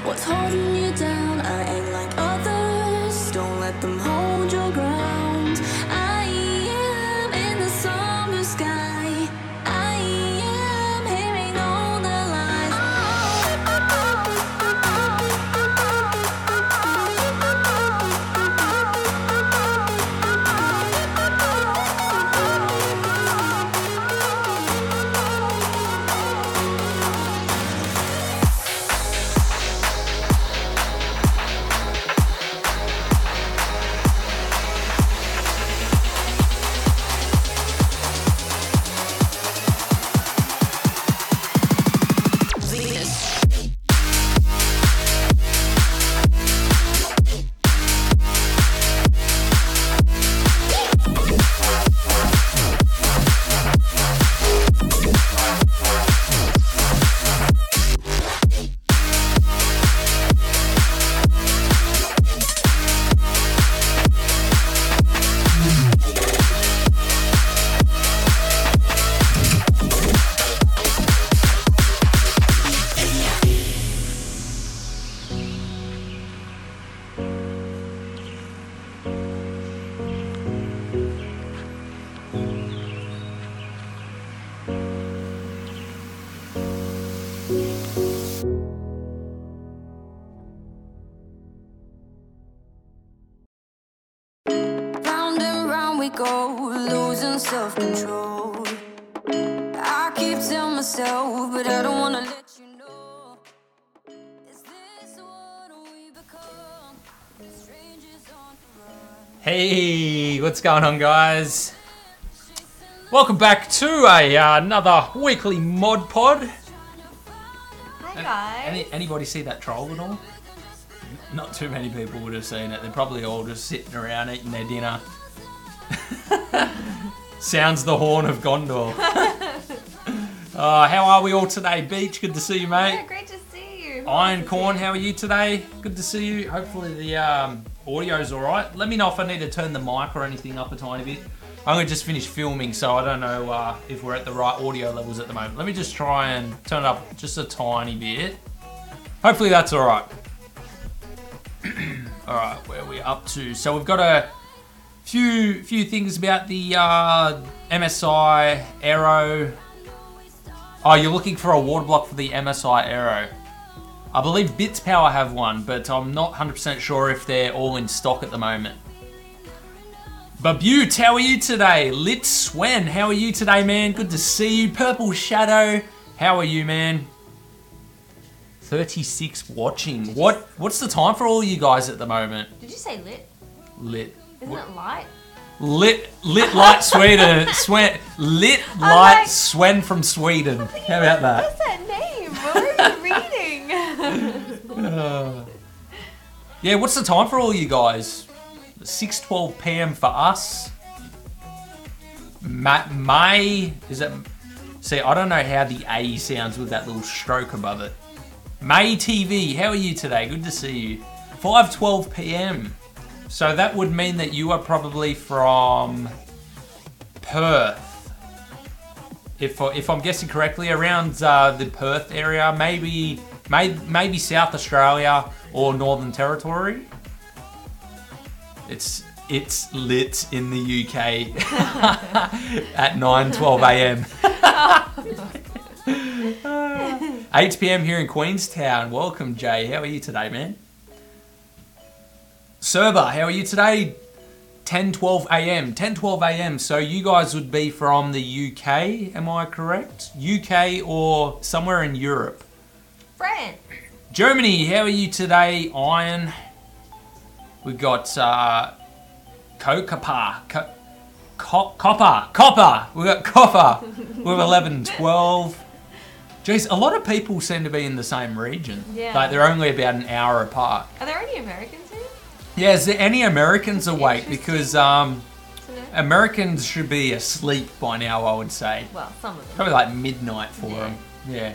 What's holding you down? I ain't like others. Don't let them hold your ground. I am in the summer sky. I am hearing all the lies. Round and round we go, losing self-control. I keep telling myself, but I don't wanna let you know. Is this what we become? Strangers on the run. Hey, what's going on, guys? Welcome back to another weekly mod pod. Hi guys. Anybody see that troll at all? Not too many people would have seen it. They're probably all just sitting around eating their dinner. Sounds the horn of Gondor. How are we all today, Beach? Good to see you, mate. Yeah, great to see you. Iron Corn, how are you today? Good to see you. Hopefully the audio's alright. Let me know if I need to turn the mic or anything up a tiny bit. I'm going to just finish filming, so I don't know if we're at the right audio levels at the moment. Let me just try and turn it up just a tiny bit. Hopefully that's alright. Alright, where are we up to? So we've got a few things about the MSI Aero. Oh, you're looking for a water block for the MSI Aero. I believe Bits Power have one, but I'm not 100% sure if they're all in stock at the moment. Babute, how are you today? Lit Swen, how are you today, man? Good to see you. Purple Shadow, how are you, man? 36 watching. What's the time for all you guys at the moment? Did you say lit? Lit. Isn't it light? Lit light Sweden. Lit light Swen from Sweden. How about that? What's that name? What were you reading? Yeah, what's the time for all you guys? 6:12 p.m. for us. May is it? See, I don't know how the A sounds with that little stroke above it. May TV, how are you today? Good to see you. 5:12 p.m. So that would mean that you are probably from Perth. If I'm guessing correctly, around the Perth area, maybe South Australia or Northern Territory. It's lit in the UK at 9:12 a.m. 8 p.m. here in Queenstown. Welcome, Jay. How are you today, man? Serba, how are you today? 10:12 a.m. 10:12 a.m. So you guys would be from the UK, am I correct? UK or somewhere in Europe? France. Germany, how are you today, Iron? We've got Copper. We've got Copper with 11:12. Jeez, a lot of people seem to be in the same region. Yeah. Like they're only about an hour apart. Are there any Americans here? Yeah, is there any Americans awake? Because Americans should be asleep by now, I would say. Well, some of them. Probably like midnight for them. Yeah.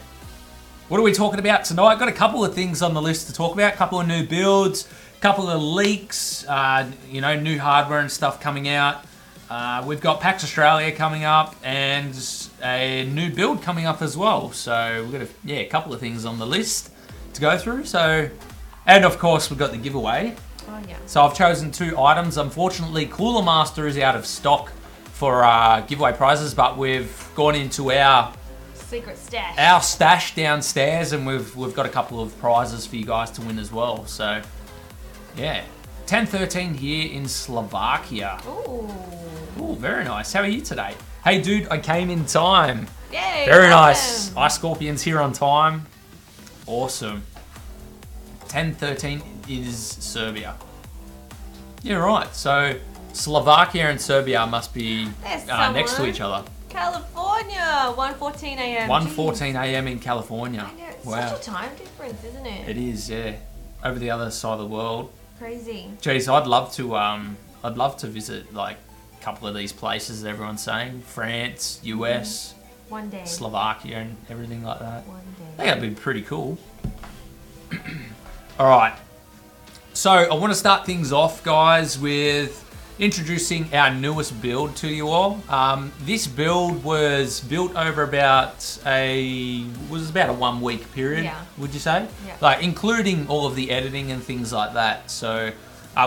What are we talking about tonight? Got a couple of things on the list to talk about. A couple of new builds, a couple of leaks, you know, new hardware and stuff coming out. We've got PAX Australia coming up and a new build coming up as well. So we've got a couple of things on the list to go through. So And of course, we've got the giveaway. Oh, yeah. So I've chosen 2 items. Unfortunately, Cooler Master is out of stock for giveaway prizes, but we've gone into our Secret stash. our stash downstairs, and we've got a couple of prizes for you guys to win as well. So, yeah. 10:13 here in Slovakia. Ooh. Ooh, very nice. How are you today? Hey, dude, I came in time. Yay. Very awesome. nice. Ice Scorpions here on time. Awesome. 10:13 is Serbia. Yeah, right. So Slovakia and Serbia must be There's next to someone. each other. California, 1:14 a.m. 1:14 a.m. in California. I know, it's Wow. such a time difference, isn't it? It is, yeah. Over the other side of the world. Crazy. Jeez, I'd love to visit like a couple of these places that everyone's saying. France, US, One day. Slovakia and everything like that. One I day. think that'd be pretty cool. All right. So I want to start things off, guys, with introducing our newest build to you all. This build was built over about a 1 week period, Yeah. would you say? Yeah. Like including all of the editing and things like that. So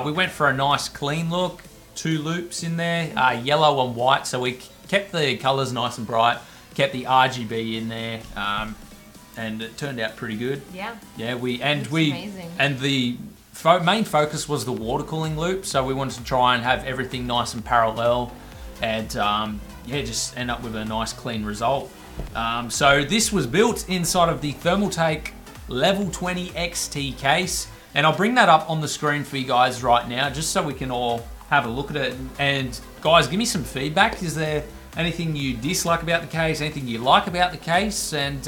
we went for a nice clean look, 2 loops in there, yellow and white. So we kept the colors nice and bright, kept the RGB in there, and it turned out pretty good. Yeah. Yeah, Looks amazing. and the main focus was the water cooling loop, so we wanted to try and have everything nice and parallel, and yeah, just end up with a nice clean result. So this was built inside of the Thermaltake Level 20 XT case, and I'll bring that up on the screen for you guys right now, just so we can all have a look at it. And guys, give me some feedback. Is there anything you dislike about the case? Anything you like about the case? And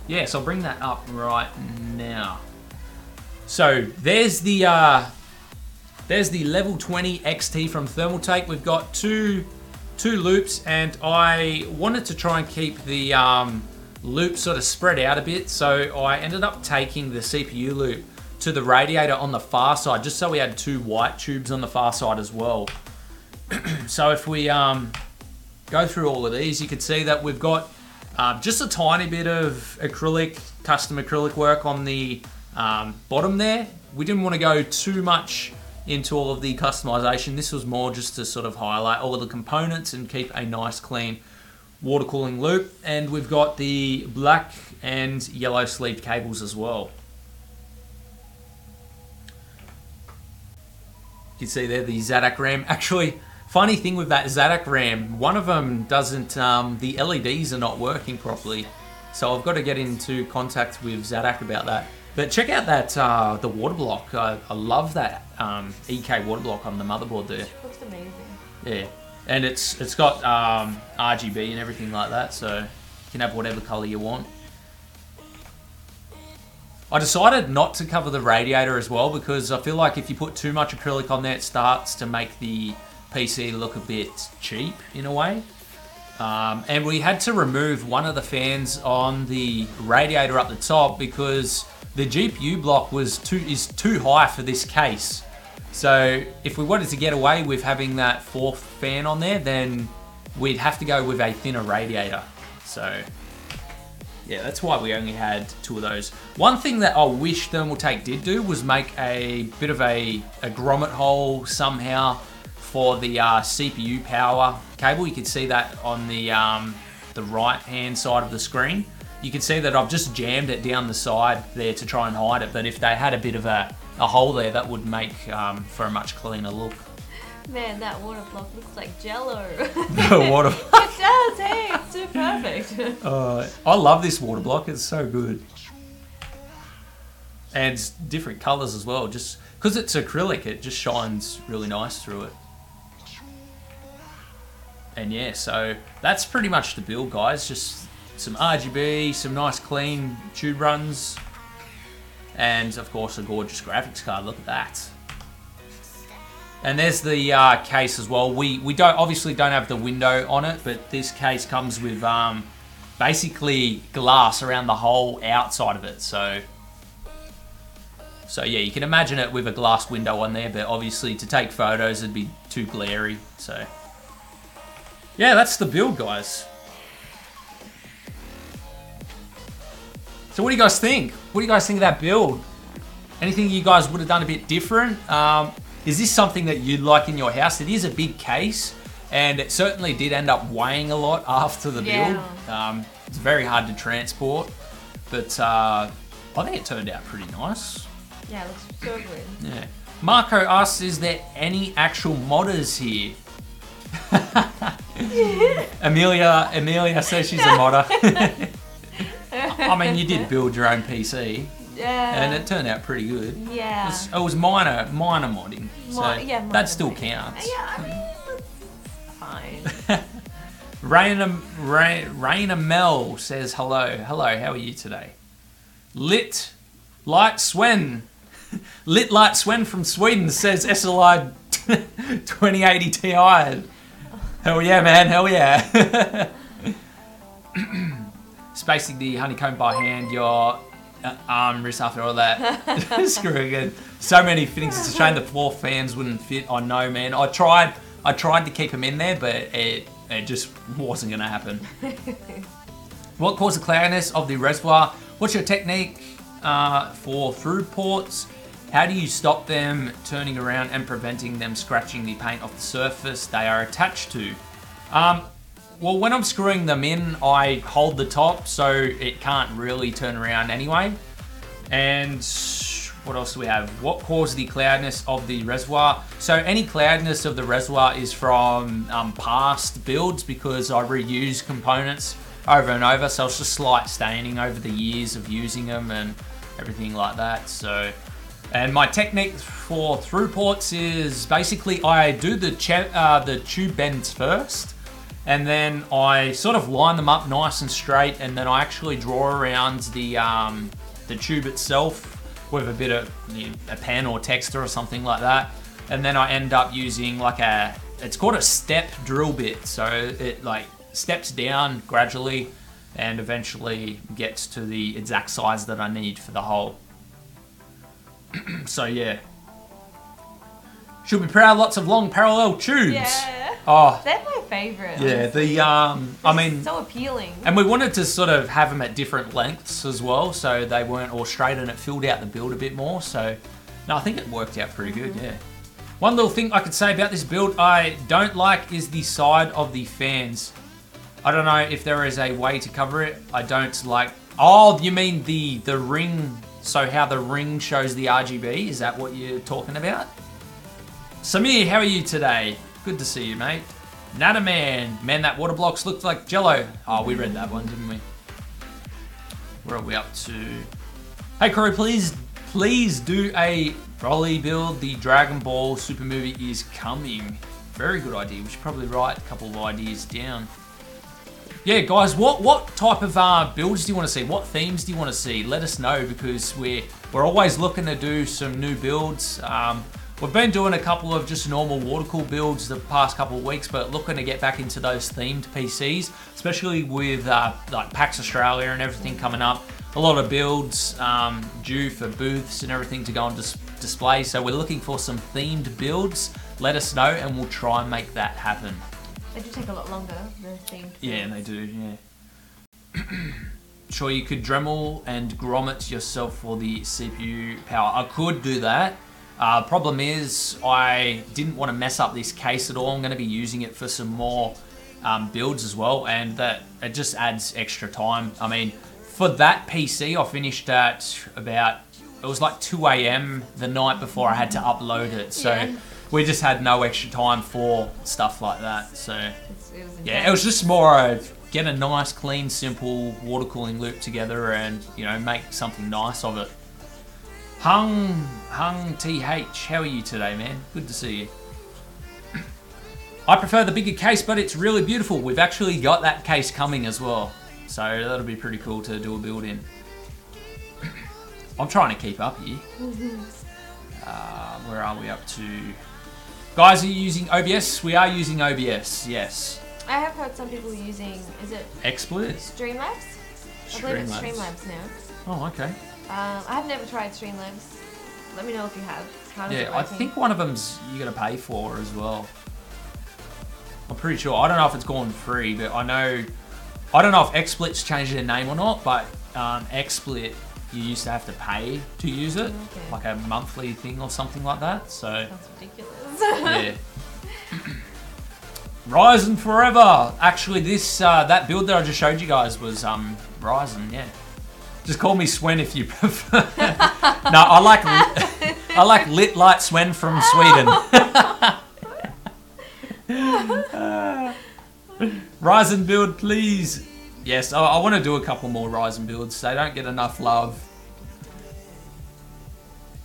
yeah, so I'll bring that up right now. So there's the Level 20 XT from Thermaltake. We've got two loops, and I wanted to try and keep the loop sort of spread out a bit. So I ended up taking the CPU loop to the radiator on the far side, just so we had 2 white tubes on the far side as well. So if we go through all of these, you can see that we've got just a tiny bit of custom acrylic work on the bottom there. We didn't want to go too much into all of the customization. This was more just to sort of highlight all of the components and keep a nice clean water cooling loop. And we've got the black and yellow sleeved cables as well. You can see there the ZADAC RAM. Actually, funny thing with that ZADAC RAM, one of them doesn't, the LEDs are not working properly. So I've got to get into contact with ZADAC about that. But check out that, the water block. I love that EK water block on the motherboard there. Looks amazing. Yeah, and it's got RGB and everything like that, so you can have whatever color you want. I decided not to cover the radiator as well, because I feel like if you put too much acrylic on there, it starts to make the PC look a bit cheap in a way. And we had to remove one of the fans on the radiator up the top because the GPU block is too high for this case. So if we wanted to get away with having that 4th fan on there, then we'd have to go with a thinner radiator. So yeah, that's why we only had 2 of those. One thing that I wish Thermaltake did do was make a bit of a grommet hole somehow for the CPU power cable. You can see that on the right hand side of the screen. You can see that I've just jammed it down the side there to try and hide it, but if they had a bit of a hole there, that would make for a much cleaner look. Man, that water block looks like Jello. Water. It does, hey, it's too perfect. I love this water block, it's so good. And it's different colors as well, just because it's acrylic, it just shines really nice through it. And yeah, so that's pretty much the build, guys. Just some RGB, some nice clean tube runs, and of course a gorgeous graphics card. Look at that. And there's the case as well. We obviously don't have the window on it, but this case comes with basically glass around the whole outside of it. So yeah, you can imagine it with a glass window on there, but obviously to take photos it'd be too glary. So yeah, that's the build, guys. So what do you guys think? What do you guys think of that build? Anything you guys would have done a bit different? Is this something that you'd like in your house? It is a big case, and it certainly did end up weighing a lot after the build. It's very hard to transport, but I think it turned out pretty nice. Yeah, it looks so good. Yeah. Marco asks, is there any actual modders here? Amelia says she's a modder. I mean, you did build your own PC. Yeah. And it turned out pretty good. Yeah. It was minor modding. So minor that still modding. counts. Yeah, I mean, fine. Raina Mel says hello. Hello, how are you today? Lit Light Swen from Sweden says SLI 2080 Ti. Hell yeah, man, hell yeah. Spacing the honeycomb by hand, your arm, wrist after all that. Screw again. So many fittings to train the floor fans wouldn't fit. I know, man. I tried to keep them in there, but it just wasn't going to happen. What caused the cloudiness of the reservoir? What's your technique for through ports? How do you stop them turning around and preventing them scratching the paint off the surface they are attached to? Well, when I'm screwing them in, I hold the top so it can't really turn around anyway. And what else do we have? What caused the cloudiness of the reservoir? So any cloudiness of the reservoir is from past builds because I reuse components over and over. So it's just slight staining over the years of using them and everything like that. So, and my technique for through ports is basically I do the tube bends first. And then I sort of line them up nice and straight, and then I actually draw around the tube itself with a bit of a pen or texter or something like that. And then I end up using like it's called a step drill bit. So it like steps down gradually and eventually gets to the exact size that I need for the hole. So yeah. Should be proud, lots of long parallel tubes. Yeah. Oh, They're my favourite. Yeah, I mean, so appealing. And we wanted to sort of have them at different lengths as well, so they weren't all straight, and it filled out the build a bit more. So, no, I think it worked out pretty good. Yeah. One little thing I could say about this build I don't like is the side of the fans. I don't know if there is a way to cover it. I don't like. Oh, you mean the ring? So how the ring shows the RGB? Is that what you're talking about? Samir, how are you today? Good to see you, mate. Nataman, man, that water blocks looked like Jello. Oh, we read that one, didn't we? Where are we up to? Hey, crew, please do a Broly build. The Dragon Ball Super movie is coming. Very good idea. We should probably write a couple of ideas down. Yeah, guys, what type of builds do you want to see? What themes do you want to see? Let us know, because we're always looking to do some new builds. We've been doing a couple of just normal water-cooled builds the past couple of weeks, but looking to get back into those themed PCs, especially with like PAX Australia and everything coming up. A lot of builds due for booths and everything to go on display, so we're looking for some themed builds. Let us know and we'll try and make that happen. They do take a lot longer, the themed builds. Yeah, they do, yeah. Sure, you could Dremel and grommet yourself for the CPU power. I could do that. Problem is, I didn't want to mess up this case at all. I'm going to be using it for some more builds as well, and that it just adds extra time. I mean, for that PC, I finished at about, it was like 2 AM the night before I had to upload it. So yeah. We just had no extra time for stuff like that. So yeah, it was just more get a nice, clean, simple water cooling loop together and, you know, make something nice of it. Hung TH, how are you today, man? Good to see you. I prefer the bigger case, but it's really beautiful. We've actually got that case coming as well, so that'll be pretty cool to do a build in. I'm trying to keep up here. Where are we up to? Guys, are you using OBS? We are using OBS, yes. I have heard some people using, is it XSplit? Streamlabs? I believe it's Streamlabs now. Oh, okay. I have never tried Streamlabs. Let me know if you have. How does it I think one of them's you got to pay for as well. I'm pretty sure. I don't know if it's gone free, but I don't know if XSplit's changed their name or not, but XSplit you used to have to pay to use it, like a monthly thing or something like that. So That's ridiculous. yeah. Ryzen forever. Actually, this that build that I just showed you guys was Ryzen. Yeah. Just call me Swen if you prefer. No, I like Lit Light Swen from Sweden. Ryzen build, please. Yes, I want to do a couple more Ryzen builds. They don't get enough love.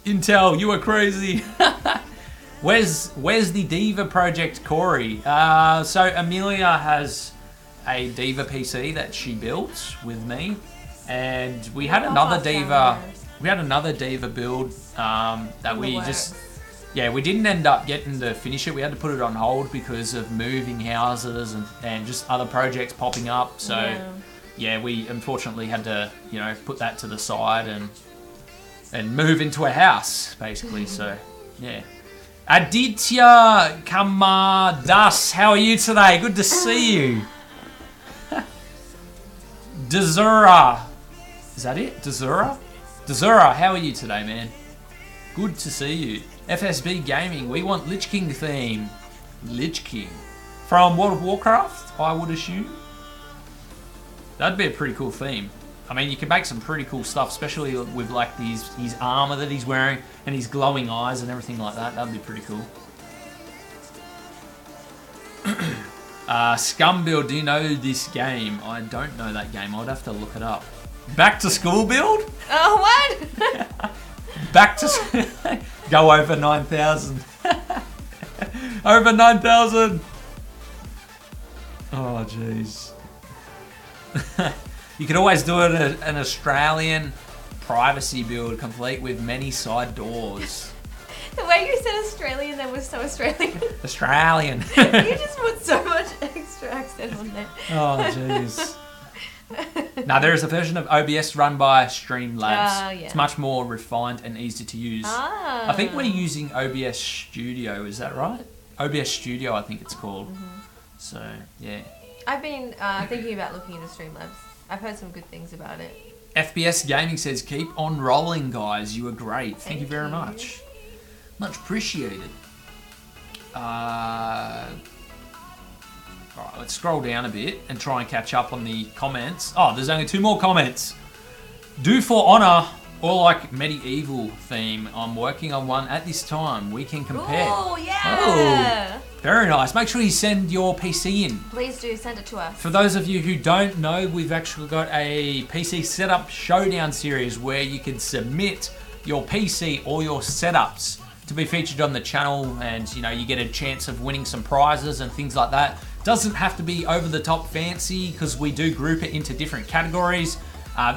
Intel, you are crazy. Where's the Diva project, Corey? So Amelia has a Diva PC that she built with me, and we had another Diva. We had another Diva build that we just. Yeah, we didn't end up getting to finish it. We had to put it on hold because of moving houses and just other projects popping up. So, yeah, we unfortunately had to, you know, put that to the side and move into a house, basically. So, yeah. Aditya Kamadas, how are you today? Good to see you. Dazura. Is that it? Dazura? Dazura, how are you today, man? Good to see you. FSB Gaming, we want Lich King theme. Lich King. From World of Warcraft, I would assume. That'd be a pretty cool theme. I mean, you can make some pretty cool stuff, especially with like his armor that he's wearing and his glowing eyes and everything like that. That'd be pretty cool. Scum build, do you know this game? I don't know that game. I'd have to look it up. Back to school build? Oh, what? Back to go over 9,000. Over 9,000. Oh, jeez. You could always do it an Australian privacy build, complete with many side doors. The way you said Australian then was so Australian. Australian. You just put so much extra accent on there. Oh, jeez. Now, there is a version of OBS run by Streamlabs. Yeah. It's much more refined and easy to use. I think we're using OBS Studio, is that right? OBS Studio, I think it's called. So, yeah. I've been thinking about looking into Streamlabs. I've heard some good things about it. FPS Gaming says, keep on rolling, guys. You are great. Thank you very much. Much appreciated. Alright, let's scroll down a bit and try and catch up on the comments. Oh, there's only 2 more comments. Do for honor or like medieval theme. I'm working on one at this time. We can compare. Oh, yeah. Oh, very nice. Make sure you send your PC in. Please do send it to us. For those of you who don't know, we've actually got a PC setup showdown series where you can submit your PC or your setups to be featured on the channel, and you know, you get a chance of winning some prizes and things like that. Doesn't have to be over the top fancy because we do group it into different categories.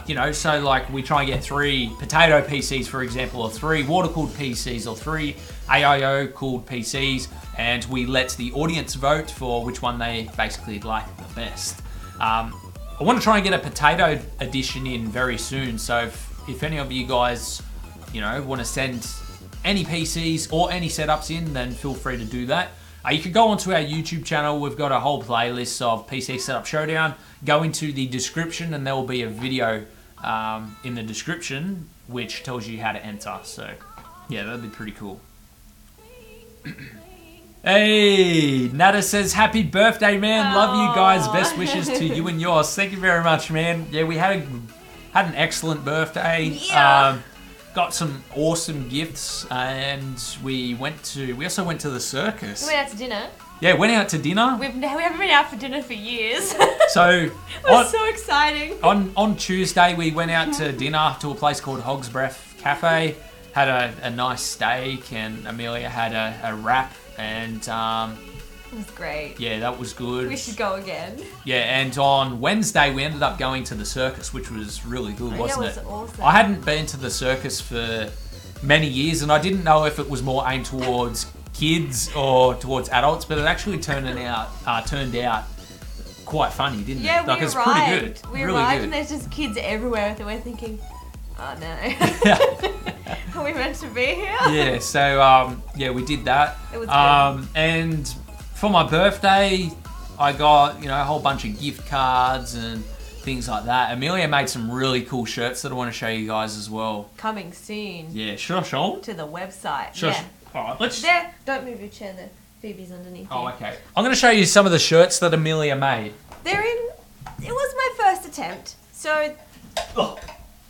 You know, so like we try and get 3 potato PCs, for example, or 3 water-cooled PCs, or 3 AIO-cooled PCs, and we let the audience vote for which one they basically like the best. I want to try and get a potato edition in very soon, so if any of you guys, you know, want to send any PCs or any setups in, then feel free to do that. You can go onto our YouTube channel. We've got a whole playlist of PC Setup Showdown. Go into the description and there will be a video in the description which tells you how to enter. So, yeah, that'd be pretty cool. Hey, Nada says, happy birthday, man. Love you guys. Best wishes to you and yours. Thank you very much, man. Yeah, we had an excellent birthday. Yeah. Got some awesome gifts, and we also went to the circus. We went out to dinner. Yeah, went out to dinner. We haven't been out for dinner for years. So it was so exciting. On Tuesday, we went out to dinner to a place called Hog's Breath Cafe. Had a nice steak, and Amelia had a wrap, and it was great. Yeah, that was good. We should go again. Yeah, and on Wednesday we ended up going to the circus, which was really good, wasn't it? It was awesome. I hadn't been to the circus for many years, and I didn't know if it was more aimed towards kids or towards adults, but it actually turned out quite funny, didn't it? Like, it's arrived. Pretty good. We really arrived good. And there's just kids everywhere, and we're thinking, oh no. Are we meant to be here? Yeah, so yeah, we did that. It was good. And for my birthday, I got, you know, a whole bunch of gift cards and things like that. Amelia made some really cool shirts that I want to show you guys as well. Coming soon. Yeah, should I show them? To the website. Sure. Yeah. Alright, let's... There. Don't move your chair. The Phoebe's underneath Oh, you. okay. I'm going to show you some of the shirts that Amelia made. They're in... It was my first attempt. So... Oh,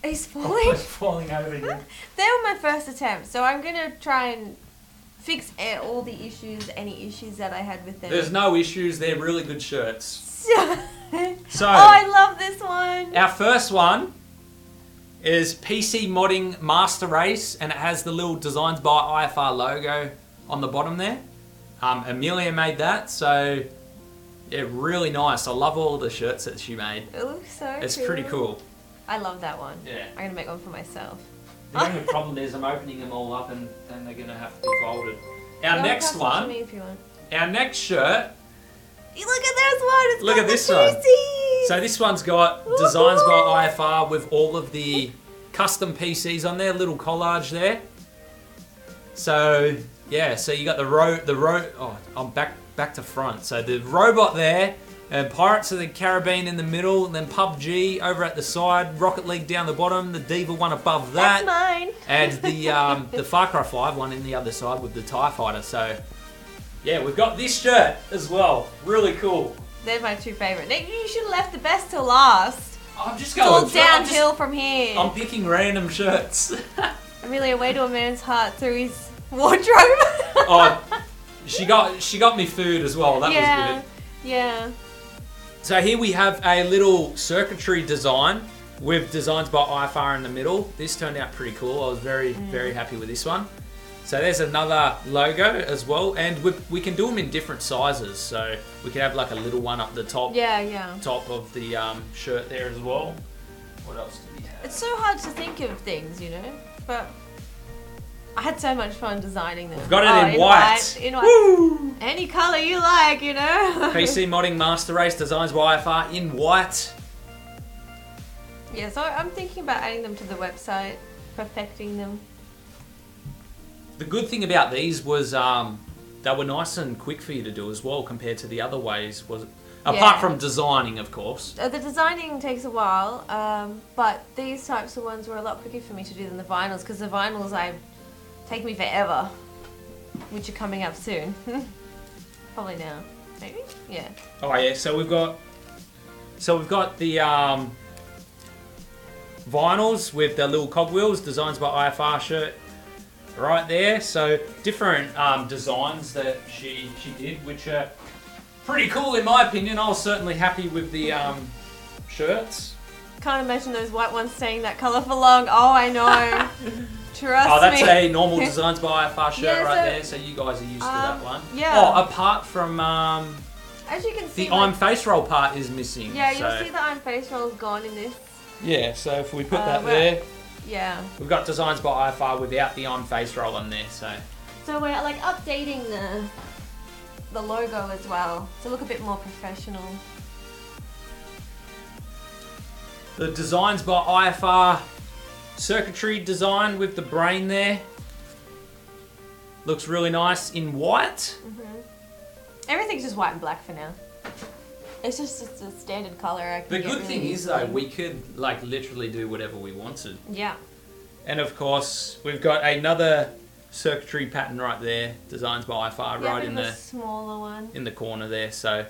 He's falling. falling over here. They were my first attempt. So I'm going to try and fix all the issues, any issues that I had with them. There's no issues. They're really good shirts. So, oh, I love this one. our first one is PC Modding Master Race, and it has the little Designs by IFR logo on the bottom there. Amelia made that, so yeah, really nice. I love all the shirts that she made. It looks so It's cool. pretty cool. I love that one. Yeah. I'm going to make one for myself. The only problem is I'm opening them all up and then they're going to have to be folded. Our Go next pass it to one, me if you want. our next shirt, You look at this one. It's look got at the this one. PCs. So this one's got Designs by IFR with all of the custom PCs on there, little collage there. So yeah, so you got oh, I'm back to front. So the robot there, and Pirates of the Caribbean in the middle, and then PUBG over at the side, Rocket League down the bottom, the Diva one above that. That's mine. And the Far Cry 5 one in the other side with the TIE Fighter. So yeah, we've got this shirt as well. Really cool. They're my two favourite. You should have left the best till last. I'm just It's going all downhill from here. I'm picking random shirts. Amelia, way to a man's heart through his wardrobe. Oh, she got me food as well. That was good. Yeah. So here we have a little circuitry design with Designs by IFR in the middle. This turned out pretty cool. I was very happy with this one. So there's another logo as well, and we can do them in different sizes. So we can have like a little one up the top. Yeah. Top of the shirt there as well. What else do we have? It's so hard to think of things, you know, but I had so much fun designing them. We've got it in white. In white. Woo! Any colour you like, you know. PC Modding Master Race Designs by IFR in white. Yeah, so I'm thinking about adding them to the website, perfecting them. The good thing about these was they were nice and quick for you to do as well compared to the other ways. Apart from designing, of course. The designing takes a while, but these types of ones were a lot quicker for me to do than the vinyls, because the vinyls take me forever, which are coming up soon. Probably now, maybe? Yeah. Oh yeah, so we've got the vinyls with the little cogwheels, Designs by IFR shirt right there. So different designs that she did, which are pretty cool in my opinion. I was certainly happy with the shirts. Can't imagine those white ones staying that colour for long. Oh, I know. Trust me. Oh, that's a normal Designs by IFR shirt Yeah, right there. So you guys are used to that one. Yeah. Oh, apart from as you can see, the I'm face roll part is missing. Yeah, so. you'll see the I'm face roll's gone in this. Yeah, so if we put that there, Yeah. we've got Designs by IFR without the I'm face roll on there. So we're like updating the logo as well to look a bit more professional. The Designs by IFR circuitry design with the brain there looks really nice in white. Everything's just white and black for now. It's just a standard colour. I can The get good really thing used is to. though, we could like literally do whatever we wanted. Yeah. And of course, we've got another circuitry pattern right there, Designs by IFR, right in the smaller one. in the corner there. So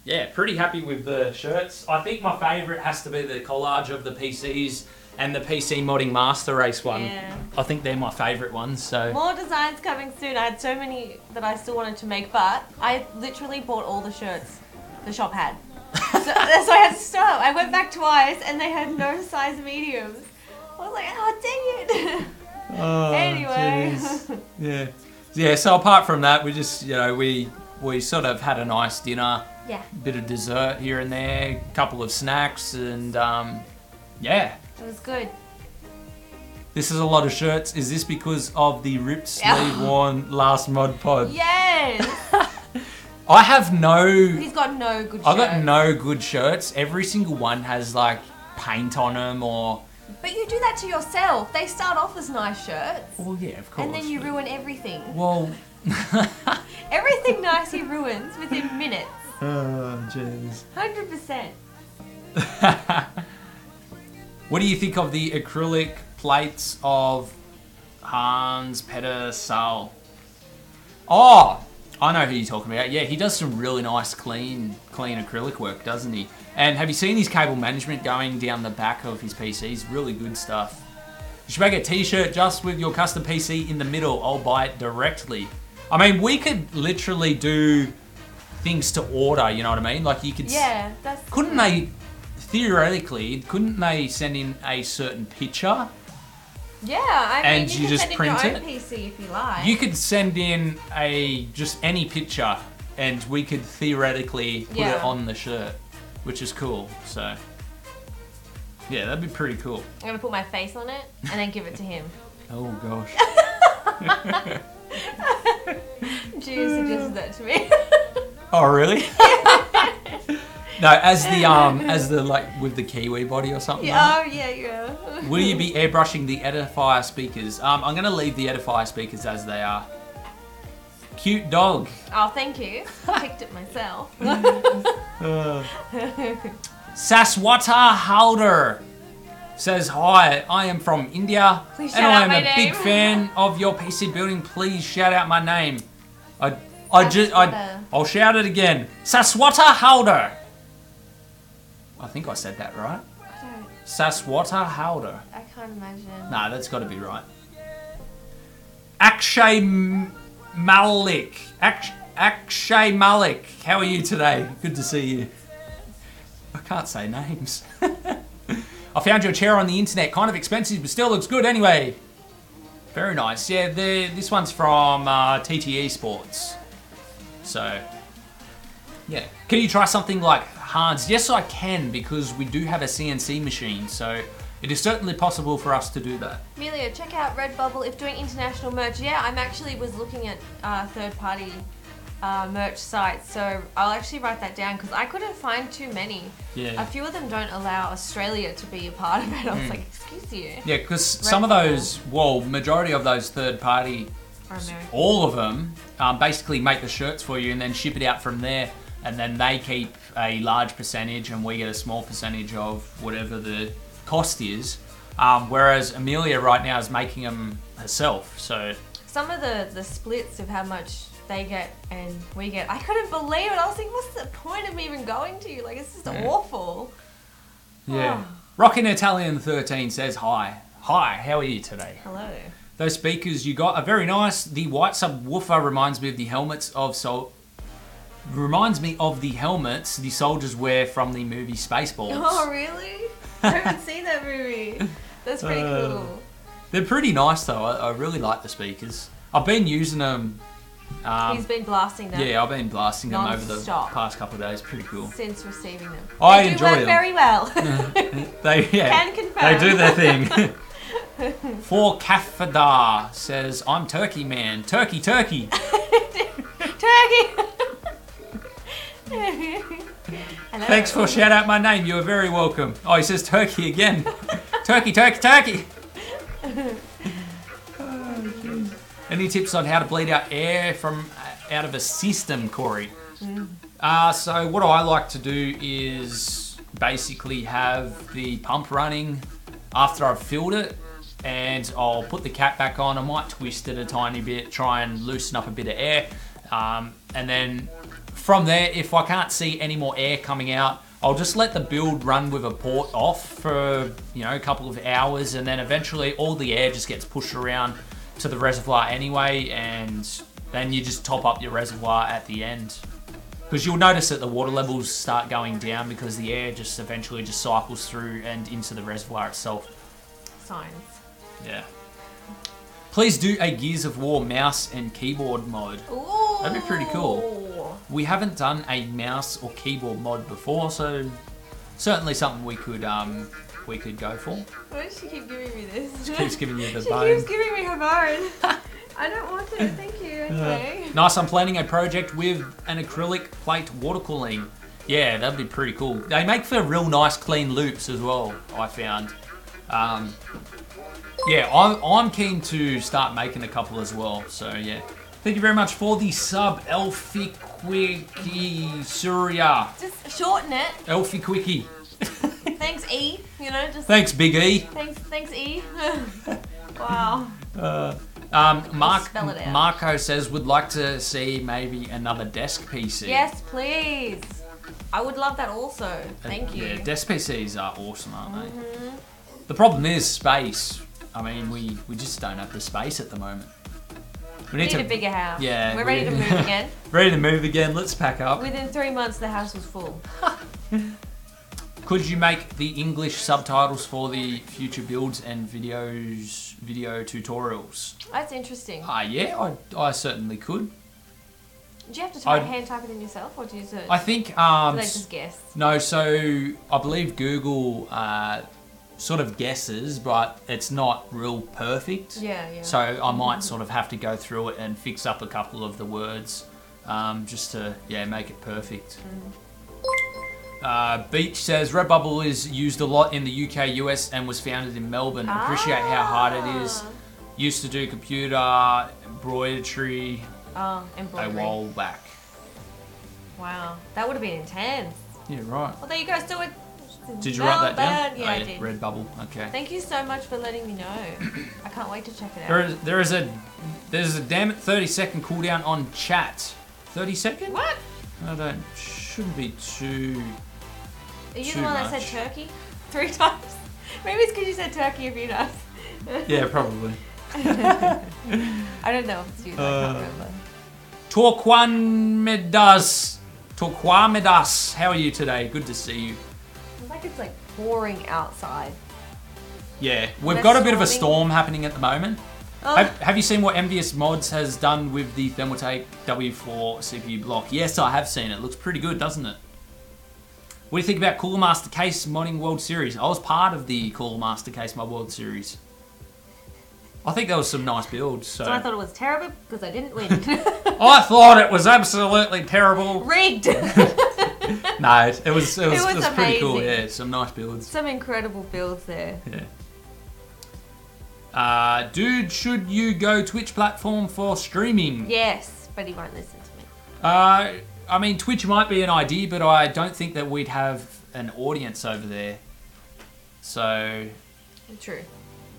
yeah, pretty happy with the shirts. I think my favourite has to be the collage of the PCs and the PC Modding Master Race one. Yeah. I think they're my favourite ones. So More designs coming soon. I had so many that I still wanted to make, but I literally bought all the shirts the shop had. So that's why I had to stop. I went back twice and they had no size mediums. I was like, oh dang it. oh, Anyway. jeez. Yeah. So apart from that, we just we sort of had a nice dinner. Yeah. Bit of dessert here and there, couple of snacks, and yeah. It was good. This is a lot of shirts. Is this because of the ripped sleeve worn last mod pod? Yes. I have no. He's got no good shirts. I got no good shirts. Every single one has like paint on them or. But you do that to yourself. They start off as nice shirts. Well, yeah, of course. And then you ruin everything. Well. Everything nice he ruins within minutes. Oh, jeez. 100%. What do you think of the acrylic plates of Hans Petter Saal? Oh, I know who you're talking about. Yeah, he does some really nice, clean acrylic work, doesn't he? And have you seen his cable management going down the back of his PCs? Really good stuff. You should make a t-shirt just with your custom PC in the middle. I'll buy it directly. I mean, we could literally do things to order, you know what I mean? Like you could... Yeah, that's... Couldn't they, theoretically, couldn't they send in a certain picture? Yeah, I mean, And you you can just send in print your own it? PC if you like. You could send in just any picture and we could theoretically put it on the shirt, which is cool, so... Yeah, that'd be pretty cool. I'm gonna put my face on it and then give it to him. Oh gosh. Jude suggested that to me. Oh really? No, as the like with the Kiwi body or something. Yeah, oh yeah. Will you be airbrushing the Edifier speakers? I'm gonna leave the Edifier speakers as they are. Cute dog. Oh, thank you. I picked it myself. Saswata Halder says, hi, I am from India Please and shout I out am my a big name." fan of your PC building. Please shout out my name. I'll shout it again. Saswata Halder. I think I said that right. Saswata Halder. I can't imagine. Nah, that's got to be right. Akshay Malik. Akshay Malik. How are you today? Good to see you. I can't say names. I found your chair on the internet. Kind of expensive, but still looks good anyway. Very nice. Yeah, this one's from TTE Sports. So, yeah. Can you try something like Hans? Yes, I can, because we do have a CNC machine. So, it is certainly possible for us to do that. Amelia, check out Redbubble if doing international merch. Yeah, I'm actually was looking at third-party merch sites, so I'll actually write that down because I couldn't find too many. Yeah. A few of them don't allow Australia to be a part of it. I was like, excuse you. Yeah, because some of those, well, majority of those third-party, all of them, basically make the shirts for you and then ship it out from there, and then they keep a large percentage and we get a small percentage of whatever the cost is. Whereas Amelia right now is making them herself, so... Some of the splits of how much they get and we get, I couldn't believe it. I was thinking, what's the point of me even going to you? Like, it's just awful. Yeah. Rockin' Italian 13 says hi. Hi, how are you today? Hello. Those speakers you got are very nice. The white subwoofer reminds me of the helmets the soldiers wear from the movie Spaceballs. Oh, really? I haven't seen that movie. That's pretty cool. They're pretty nice though. I really like the speakers. I've been using them. He's been blasting them. Yeah, I've been blasting them over the Non-stop. past couple of days. Pretty cool. Since receiving them. I They do enjoy work them. very well. Can confirm. They do their thing. For Kafadar says, I'm Turkey man. Turkey. Turkey. Thanks for shout out my name. You're very welcome. Oh, he says Turkey again. Turkey. Any tips on how to bleed out air from out of a system, Corey? So what I like to do is basically have the pump running after I've filled it, and I'll put the cap back on. I might twist it a tiny bit, try and loosen up a bit of air, and then from there, if I can't see any more air coming out, I'll just let the build run with a port off for a couple of hours, and then eventually all the air just gets pushed around to the reservoir anyway, and then you just top up your reservoir at the end. Because you'll notice that the water levels start going down because the air just eventually just cycles through and into the reservoir itself. Signs. Yeah. Please do a Gears of War mouse and keyboard mod. Ooh. That'd be pretty cool. We haven't done a mouse or keyboard mod before, so certainly something we could go for. Why does she keep giving me this? She keeps giving you the She bone. keeps giving me her bone. I don't want it, thank you. Okay. Nice, I'm planning a project with an acrylic plate water cooling. Yeah, that'd be pretty cool. They make for real nice clean loops as well, I found. Yeah, I'm keen to start making a couple as well, so yeah. Thank you very much for the sub, Elfie Quickie Surya. Just shorten it. Elfie Quickie. thanks E. You know, just Thanks, Big E. thanks E. Wow. Spell it out. Marco says would like to see maybe another desk PC. Yes, please. I would love that also. Thank you. Yeah, desk PCs are awesome, aren't they? The problem is space. I mean, we just don't have the space at the moment. We need a bigger house. Yeah. We're ready to move again. Ready to move again. Let's pack up. Within 3 months, the house was full. Could you make the English subtitles for the future builds and video tutorials? That's interesting. Yeah, I certainly could. Do you have to hand type it in yourself, or do you use it? I think. Do they just guess? No, so I believe Google sort of guesses, but it's not real perfect. Yeah. So I might sort of have to go through it and fix up a couple of the words, just to make it perfect. Beach says Redbubble is used a lot in the UK, US, and was founded in Melbourne. Appreciate how hard it is. Used to do computer embroidery. Embroidery. A while back. Wow, that would have been intense. Yeah, right. Well, there you go. So it. Did you write that down? Yeah, I did. Redbubble. Okay. Thank you so much for letting me know. I can't wait to check it out. There's a damn it 30-second cooldown on chat. 30 seconds? What? Shouldn't be too. Are you the one that said turkey 3 times? Maybe it's because you said turkey a few times. Yeah, probably. I don't know if it's you. I can't remember. Torquamedas. How are you today? Good to see you. It's like it's pouring outside. Yeah, we've got a bit of a storm happening at the moment. Oh. Have you seen what Envious Mods has done with the Thermaltake W4 CPU block? Yes, I have seen it. Looks pretty good, doesn't it? What do you think about Cooler Master Case Modding World Series? I was part of the Cooler Master Case Mod World Series. I think there was some nice builds. So I thought it was terrible because I didn't win. I thought it was absolutely terrible. Rigged. No, it was pretty cool. Yeah, some nice builds. Some incredible builds there. Yeah. Dude, should you go Twitch platform for streaming? Yes, but he won't listen to me. I mean, Twitch might be an idea, but I don't think that we'd have an audience over there. So. True.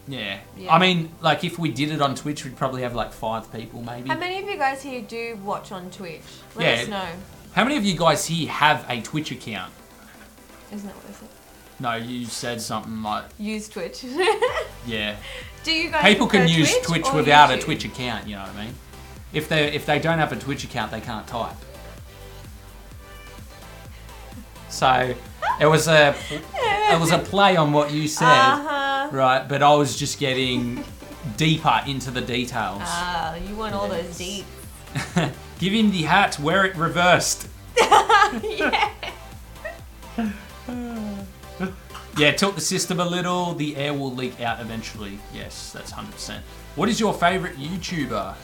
Yeah. I mean, like, if we did it on Twitch, we'd probably have like 5 people, maybe. How many of you guys here do watch on Twitch? Let us know. How many of you guys here have a Twitch account? Isn't that what I said? No, you said something like... Use Twitch. Yeah. Do you guys People can use Twitch without YouTube? a Twitch account, you know what I mean? If they don't have a Twitch account, they can't type. So, it was a play on what you said, right? But I was just getting deeper into the details. You want all those deep. Give him the hat, wear it reversed. Yeah. Yeah, tilt the system a little, the air will leak out eventually. Yes, that's 100%. What is your favourite YouTuber?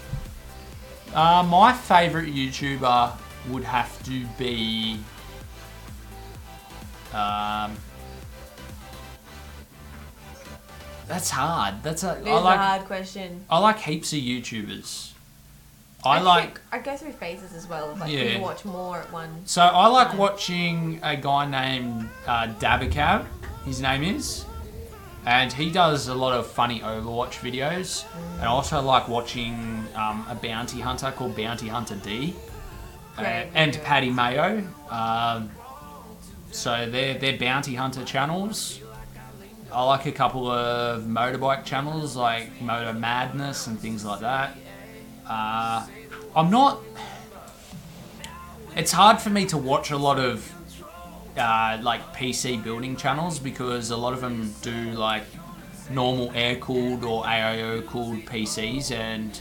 My favourite YouTuber would have to be... that's hard. It's a hard question. I like heaps of YouTubers. I go through phases as well. Like you watch more at one. So I like watching a guy named Dabacab. His name is, and he does a lot of funny Overwatch videos. And I also like watching a bounty hunter called Bounty Hunter D, and Paddy Mayo. So they're bounty hunter channels. I like a couple of motorbike channels like Moto Madness and things like that. I'm not... It's hard for me to watch a lot of like PC building channels because a lot of them do like normal air-cooled or AIO-cooled PCs, and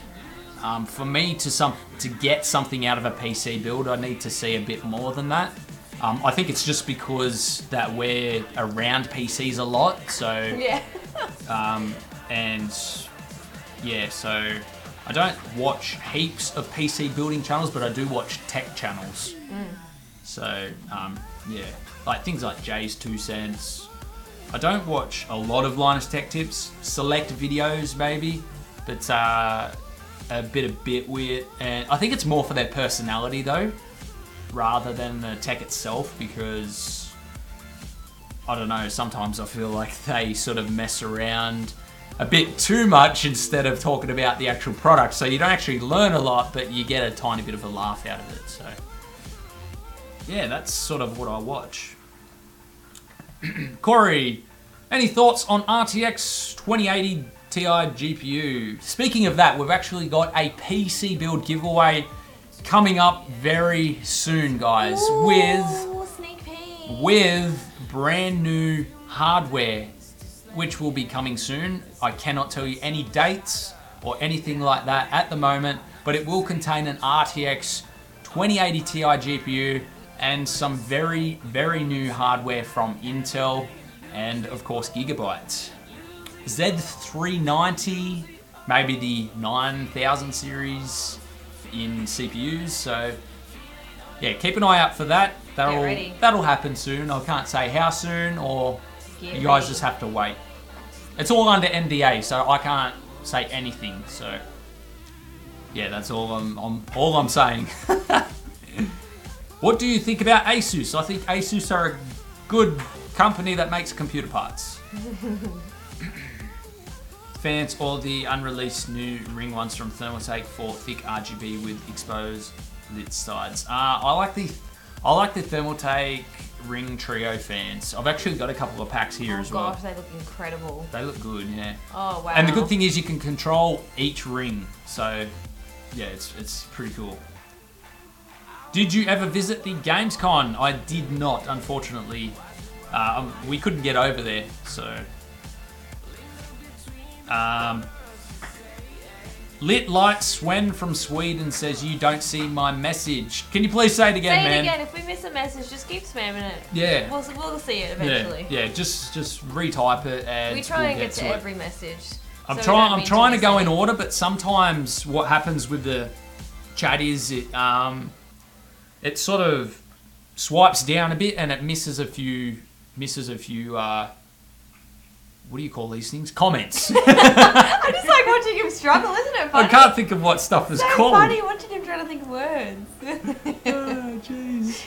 for me to get something out of a PC build, I need to see a bit more than that. I think it's just because that we're around PCs a lot, so... Yeah. So I don't watch heaps of PC building channels, but I do watch tech channels. So, like things like Jay's 2 Cents. I don't watch a lot of Linus Tech Tips, select videos maybe, but a bit of Bitwit, and I think it's more for their personality though, rather than the tech itself, because I don't know, sometimes I feel like they sort of mess around a bit too much instead of talking about the actual product. So you don't actually learn a lot, but you get a tiny bit of a laugh out of it. So yeah, that's sort of what I watch. Corey, any thoughts on RTX 2080 Ti GPU? Speaking of that, we've actually got a PC build giveaway coming up very soon, guys. Ooh, sneak peek. With brand new hardware, which will be coming soon. I cannot tell you any dates or anything like that at the moment, but it will contain an RTX 2080 Ti GPU and some very, very new hardware from Intel and of course Gigabyte. Z390, maybe the 9000 series in CPUs, so yeah, keep an eye out for that. That'll happen soon. I can't say how soon, or you guys just have to wait. It's all under NDA, so I can't say anything. So yeah, that's all I'm saying. What do you think about Asus? I think Asus are a good company that makes computer parts. Fans or the unreleased new ring ones from Thermaltake for thick RGB with exposed lit sides. I like the Thermaltake ring trio fans. I've actually got a couple of packs here as well. Oh gosh, they look incredible. They look good, yeah. Oh wow. And the good thing is you can control each ring, so yeah, it's pretty cool. Did you ever visit the Gamescom? I did not, unfortunately. We couldn't get over there, so. Lit Light Swen from Sweden says you don't see my message. Can you please say it again, man? Say it again. If we miss a message, just keep spamming it. Yeah. We'll see it eventually. Yeah, just retype it and we try and we'll get to every message. I'm trying to go in order, but sometimes what happens with the chat is it sort of swipes down a bit and it misses a few what do you call these things? Comments. I just like watching him struggle, isn't it funny? I can't think of what stuff is so called. Funny watching him trying to think of words. Oh, jeez.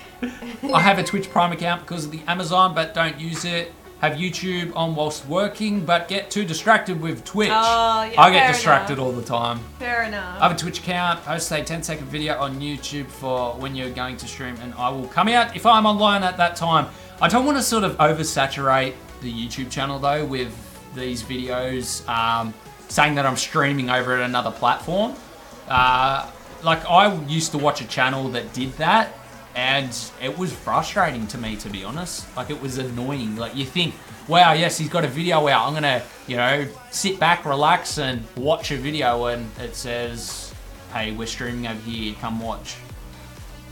I have a Twitch Prime account because of the Amazon, but don't use it. Have YouTube on whilst working, but get too distracted with Twitch. Oh, yeah, I get distracted all the time. Fair enough. I have a Twitch account. Post a 10-second video on YouTube for when you're going to stream, and I will come out if I'm online at that time. I don't want to sort of oversaturate the YouTube channel though with these videos saying that I'm streaming over at another platform. Like I used to watch a channel that did that, and it was frustrating to me, to be honest. Like it was annoying. Like you think, wow, yes, he's got a video out. I'm gonna, sit back, relax, and watch a video, and it says, hey, we're streaming over here, come watch.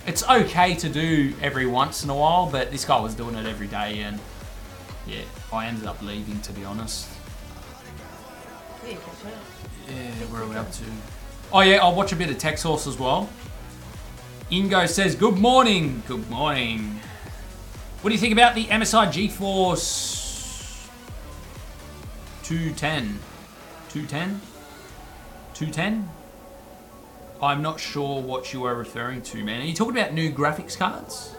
It's okay to do every once in a while, but this guy was doing it every day, and yeah, I ended up leaving, to be honest. Yeah, where are we up to? Oh yeah, I'll watch a bit of Tech Source as well. Ingo says, good morning. Good morning. What do you think about the MSI GeForce 210? 210? I'm not sure what you are referring to, man. Are you talking about new graphics cards?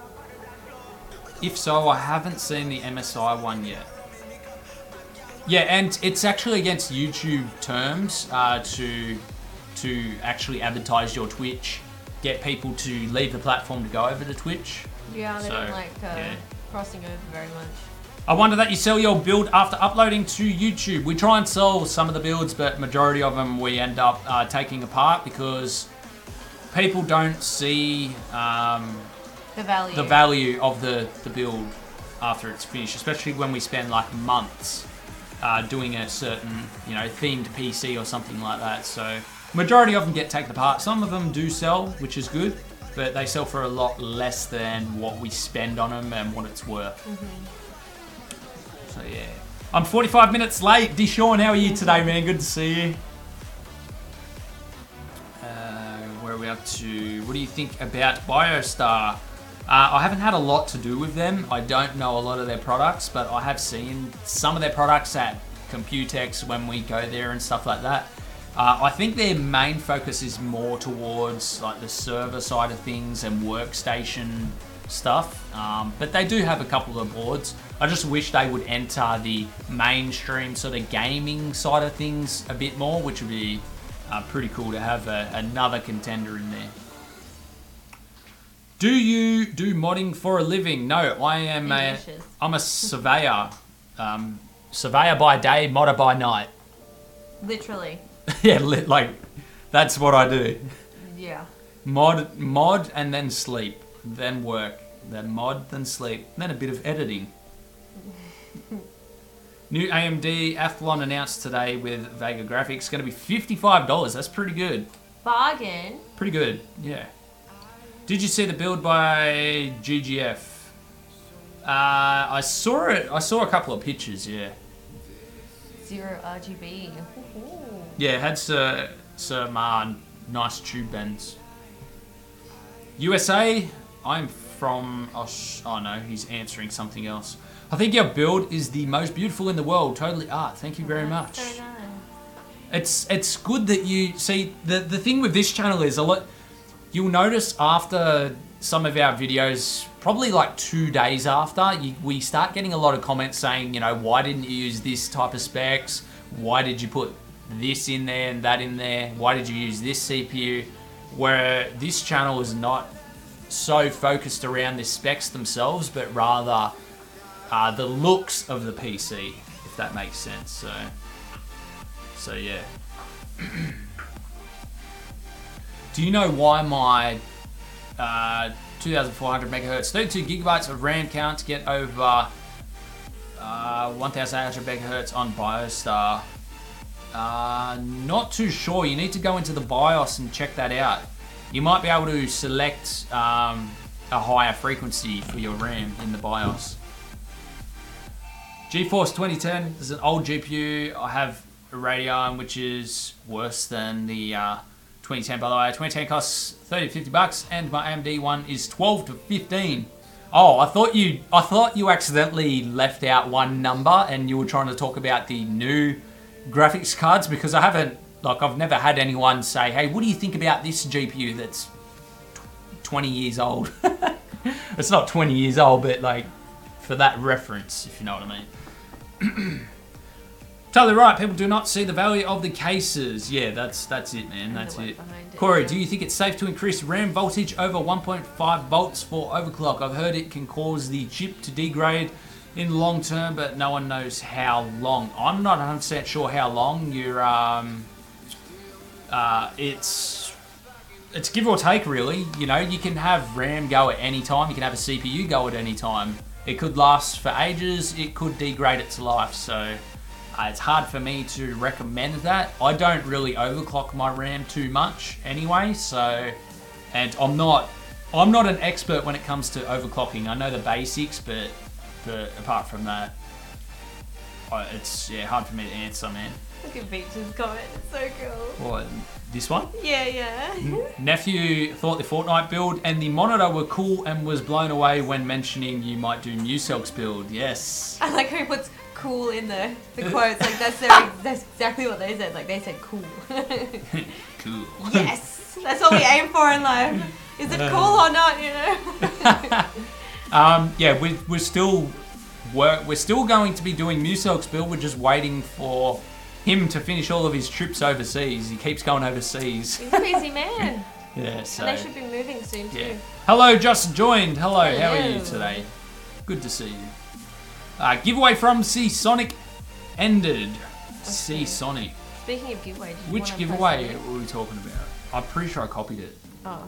If so, I haven't seen the MSI one yet. Yeah, and it's actually against YouTube terms to actually advertise your Twitch, get people to leave the platform to go over to Twitch. Yeah, they don't like crossing over very much. I wonder that you sell your build after uploading to YouTube. We try and sell some of the builds, but majority of them we end up taking apart because people don't see the value of the build after it's finished, especially when we spend like months doing a certain themed PC or something like that. So majority of them get taken apart. Some of them do sell, which is good, but they sell for a lot less than what we spend on them and what it's worth. So yeah, I'm 45 minutes late. Deshaun, how are you today, man? Good to see you. Where are we up to? What do you think about BioStar? I haven't had a lot to do with them. I don't know a lot of their products, but I have seen some of their products at Computex when we go there and stuff like that. I think their main focus is more towards like the server side of things and workstation stuff, but they do have a couple of boards. I just wish they would enter the mainstream sort of gaming side of things a bit more, which would be pretty cool to have another contender in there. Do you do modding for a living? No, I'm a surveyor. Surveyor by day, modder by night. Literally. Yeah, like that's what I do. Yeah. Mod and then sleep, then work, then mod, then sleep, then a bit of editing. New AMD Athlon announced today with Vega graphics. Going to be $55. That's pretty good. Bargain. Pretty good, yeah. Did you see the build by GGF? I saw it. I saw a couple of pictures, yeah. 0 RGB. Yeah, it had some nice tube bends. USA, I'm from... Oh no, he's answering something else. I think your build is the most beautiful in the world. Totally art. Thank you very much. So nice. It's good that you... See, the thing with this channel is a lot... You'll notice after some of our videos, probably like 2 days after, we start getting a lot of comments saying, you know, why didn't you use this type of specs? Why did you put this in there and that in there? Why did you use this CPU? Where this channel is not so focused around the specs themselves, but rather the looks of the PC, if that makes sense. So yeah. Do you know why my 2400 megahertz, 32 gigabytes of RAM can't get over 1800 megahertz on BioStar? Not too sure. You need to go into the BIOS and check that out. You might be able to select a higher frequency for your RAM in the BIOS. GeForce 2010 is an old GPU. I have a Radeon, which is worse than the 2010, by the way. 2010 costs 30 to 50 bucks, and my AMD one is 12 to 15. Oh, I thought you accidentally left out one number, and you were trying to talk about the new graphics cards, because I've never had anyone say, hey, what do you think about this GPU that's 20 years old? It's not 20 years old, but like for that reference, if you know what I mean. Totally right. People do not see the value of the cases. Yeah, that's it, man. That's it. Corey, do you think it's safe to increase RAM voltage over 1.5 volts for overclock? I've heard it can cause the chip to degrade in the long term, but no one knows how long. I'm not 100% sure how long. It's give or take, really. You know, you can have RAM go at any time. You can have a CPU go at any time. It could last for ages. It could degrade its life. So it's hard for me to recommend that. I don't really overclock my RAM too much anyway. So, and I'm not an expert when it comes to overclocking. I know the basics, but apart from that, it's hard for me to answer, man. Look at Beach's comment. It's so cool. What? This one? Yeah. Nephew thought the Fortnite build and the monitor were cool and was blown away when mentioning you might do Muselk's build. Yes. I like how he puts cool in the quotes. Like that's exactly what they said. Like they said cool. Cool. Yes. That's what we aim for in life. Is it cool or not, you know? Yeah, we're still going to be doing Muselk's build. We're just waiting for him to finish all of his trips overseas. He keeps going overseas. He's a busy man. Yeah, so. And they should be moving soon too. Yeah. Hello, just joined. Hello, how are you today? Good to see you. Giveaway from C-Sonic ended. Okay. C-Sonic. Speaking of giveaway, which giveaway were we talking about? I'm pretty sure I copied it. Oh.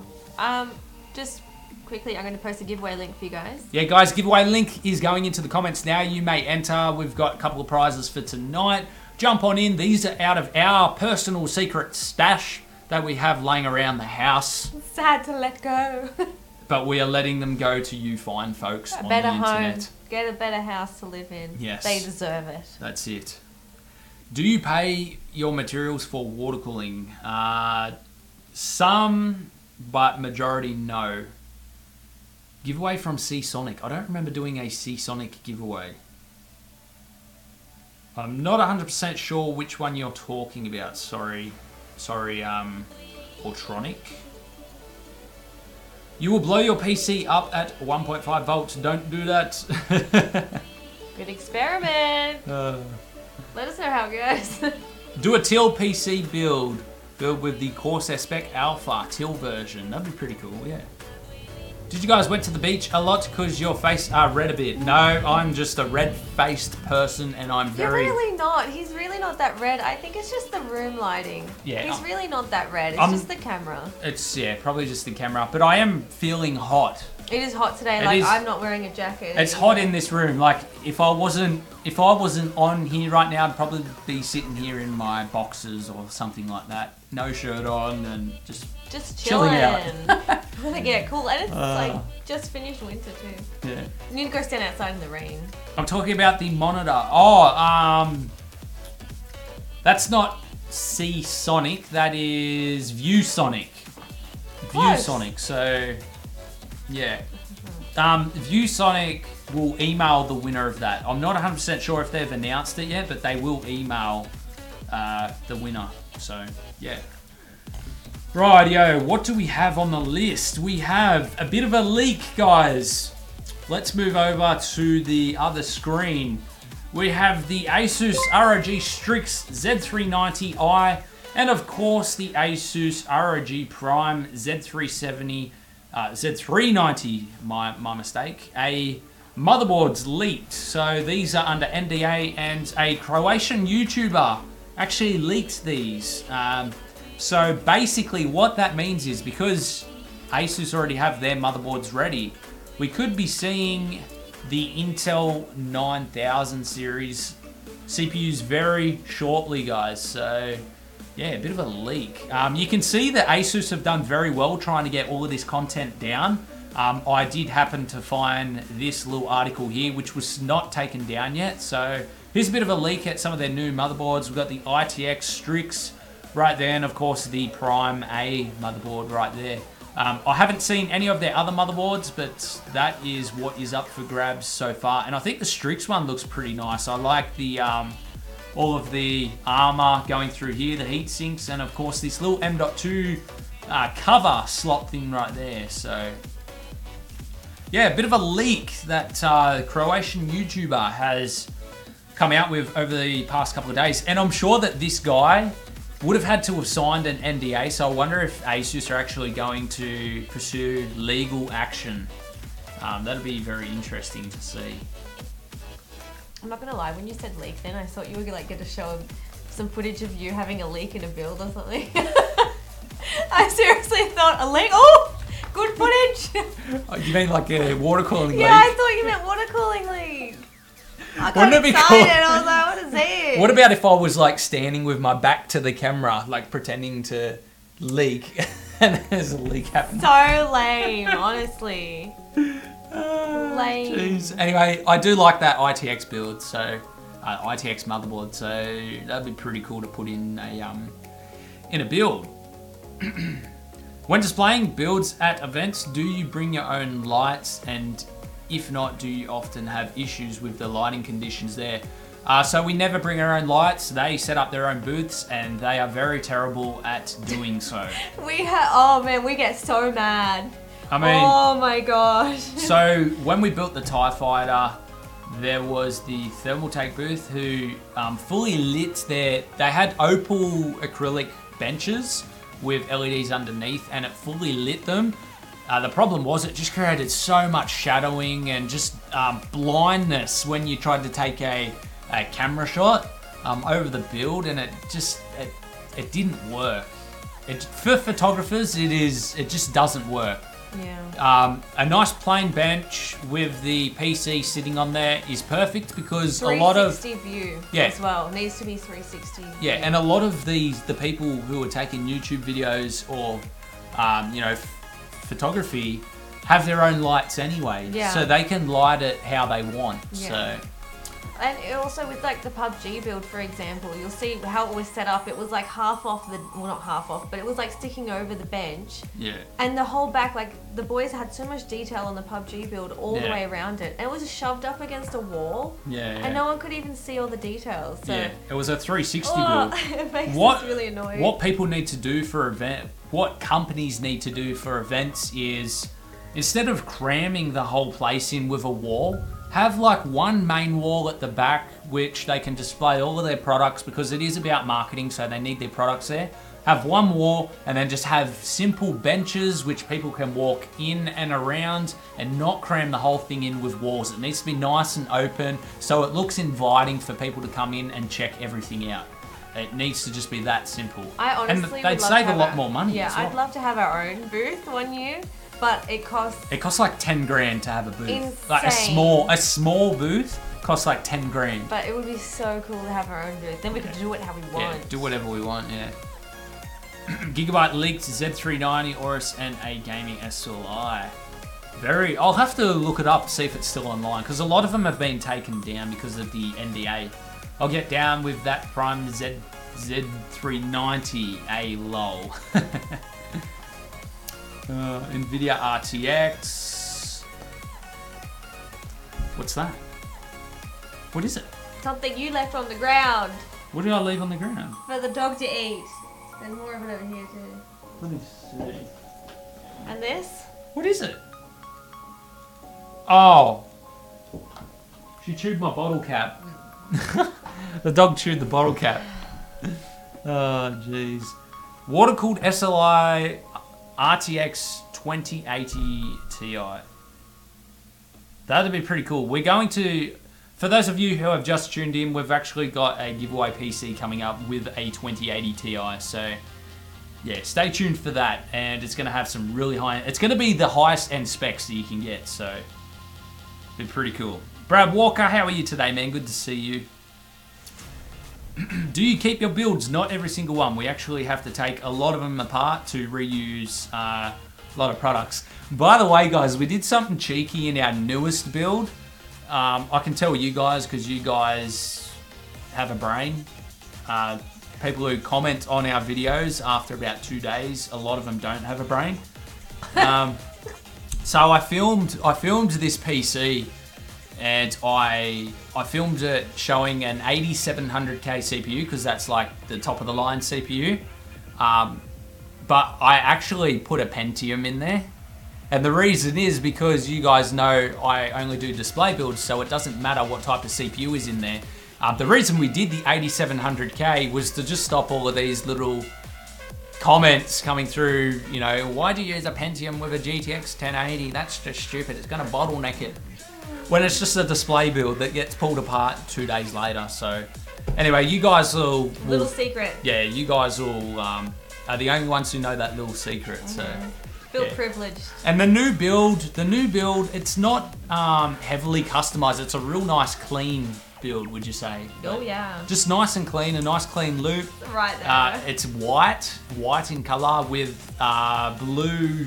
Just quickly, I'm going to post a giveaway link for you guys. Yeah, guys, giveaway link is going into the comments now. You may enter. We've got a couple of prizes for tonight. Jump on in. These are out of our personal secret stash that we have laying around the house. It's sad to let go. But we are letting them go to you fine folks on the internet. Home. Get a better house to live in. Yes. They deserve it. That's it. Do you pay your materials for water cooling? Some, but majority no. Giveaway from C-Sonic. I don't remember doing a C-Sonic giveaway. I'm not 100% sure which one you're talking about. Sorry, Portronic. You will blow your PC up at 1.5 volts. Don't do that. Good experiment. Let us know how it goes. Do a Teal PC build with the Corsair Spec Alpha Teal version. That'd be pretty cool, yeah. Did you guys went to the beach a lot because your face red a bit? No, I'm just a red-faced person and I'm very... You're really not. He's really not that red. I think it's just the room lighting. Yeah. He's really not that red. It's just the camera. It's, yeah, probably just the camera. But I am feeling hot. It is hot today. Like, I'm not wearing a jacket. It's hot in this room. Like, if I wasn't on here right now, I'd probably be sitting here in my boxers or something like that. No shirt on and just chilling out. Yeah, cool. And it's like just finished winter too. Yeah. You need to go stand outside in the rain. I'm talking about the monitor. Oh, that's not Seasonic. That is ViewSonic. ViewSonic. So, yeah. ViewSonic will email the winner of that. I'm not 100% sure if they've announced it yet, but they will email the winner. So, yeah. Rightio, what do we have on the list? We have a bit of a leak, guys. Let's move over to the other screen. We have the Asus ROG Strix Z390i and of course the Asus ROG Prime Z370, Z390, my mistake. A motherboard's leaked. So these are under NDA and a Croatian YouTuber actually leaked these. So basically what that means is because Asus already have their motherboards ready, we could be seeing the Intel 9000 series CPUs very shortly, guys. So yeah, a bit of a leak. You can see that Asus have done very well trying to get all of this content down. I did happen to find this little article here, which was not taken down yet. So here's a bit of a leak at some of their new motherboards. We've got the ITX Strix right there, and of course the Prime A motherboard right there. I haven't seen any of their other motherboards, but that is what is up for grabs so far. And I think the Strix one looks pretty nice. I like the all of the armor going through here, the heat sinks, and of course this little M.2 cover slot thing right there. So yeah, a bit of a leak that Croatian YouTuber has come out with over the past couple of days. And I'm sure that this guy would have had to have signed an NDA, so I wonder if Asus are actually going to pursue legal action. That'd be very interesting to see. I'm not gonna lie, when you said leak then, I thought you were like going to show some footage of you having a leak in a build or something. I seriously thought a leak, oh, good footage. Oh, you mean like a water cooling leak? Yeah, I thought you meant water cooling leak. I got Wouldn't it be excited, cool? I was like, what is it? What about if I was like standing with my back to the camera, like pretending to leak, and there's a leak happening? So lame, honestly. Lame. Jeez. Anyway, I do like that ITX build, so ITX motherboard, so that'd be pretty cool to put in a build. When displaying builds at events, do you bring your own lights, and if not, do you often have issues with the lighting conditions there? So we never bring our own lights. They set up their own booths and they are very terrible at doing so. Oh man, we get so mad. I mean, oh my gosh. So when we built the TIE Fighter, there was the Thermaltake booth who fully lit they had opal acrylic benches with LEDs underneath, and it fully lit them. The problem was it just created so much shadowing and just blindness when you tried to take a camera shot over the build, and it didn't work. For photographers, it just doesn't work. Yeah. A nice plain bench with the PC sitting on there is perfect because a lot of 360 view yeah, as well. Needs to be 360 view. Yeah, and a lot of the people who are taking YouTube videos or you know, photography have their own lights anyway, yeah, so they can light it how they want. Yeah. So, and also with like the PUBG build, for example, you'll see how it was set up. It was like half off well, not half off, but it was like sticking over the bench. Yeah. And the whole back, like the boys had so much detail on the PUBG build all the way around it, and it was shoved up against a wall. Yeah. And no one could even see all the details. So yeah, it was a 360 build. It makes us really annoying. What people need to do for what companies need to do for events is, instead of cramming the whole place in with a wall, have like one main wall at the back which they can display all of their products, because it is about marketing, so they need their products there. Have one wall, and then just have simple benches which people can walk in and around, and not cram the whole thing in with walls. It needs to be nice and open so it looks inviting for people to come in and check everything out. It needs to just be that simple. I honestly and would they'd love save to a lot have more money. Yeah, as well. I'd love to have our own booth one year, but it costs. It costs like 10 grand to have a booth. Insane. Like a small booth costs like 10 grand. But it would be so cool to have our own booth. Then we could do it how we want. Yeah, do whatever we want. Yeah. Gigabyte leaked Z390 Aorus and a gaming SLI. I'll have to look it up, see if it's still online, because a lot of them have been taken down because of the NDA. I'll get down with that Prime Z390, a lol. Nvidia RTX. What's that? What is it? Something you left on the ground What did I leave on the ground? for the dog to eat. There's more of it over here too. Let me see. And this? What is it? Oh. She chewed my bottle cap. The dog chewed the bottle cap. Oh, jeez. Water-cooled SLI RTX 2080 Ti. That'd be pretty cool. We're going to... For those of you who have just tuned in, we've actually got a giveaway PC coming up with a 2080 Ti. So, yeah, stay tuned for that. And it's going to have some really high... It's going to be the highest end specs that you can get. So, be pretty cool. Brad Walker, how are you today, man? Good to see you. Do you keep your builds? Not every single one. We actually have to take a lot of them apart to reuse a lot of products. By the way, guys, we did something cheeky in our newest build. I can tell you guys, because you guys have a brain. People who comment on our videos after about 2 days, a lot of them don't have a brain. So I filmed this PC, and I filmed it showing an 8700K CPU, because that's like the top of the line CPU. But I actually put a Pentium in there. And the reason is because you guys know I only do display builds, so it doesn't matter what type of CPU is in there. The reason we did the 8700K was to just stop all of these little comments coming through, you know, why do you use a Pentium with a GTX 1080? That's just stupid, it's gonna bottleneck it. When it's just a display build that gets pulled apart 2 days later. So anyway, you guys will... Little secret. Yeah, you guys will are the only ones who know that little secret, so... Feel Yeah. privileged. And the new build, it's not heavily customized. It's a real nice, clean build, would you say? Oh yeah. Just nice and clean, a nice clean loop. Right there. It's white in color with blue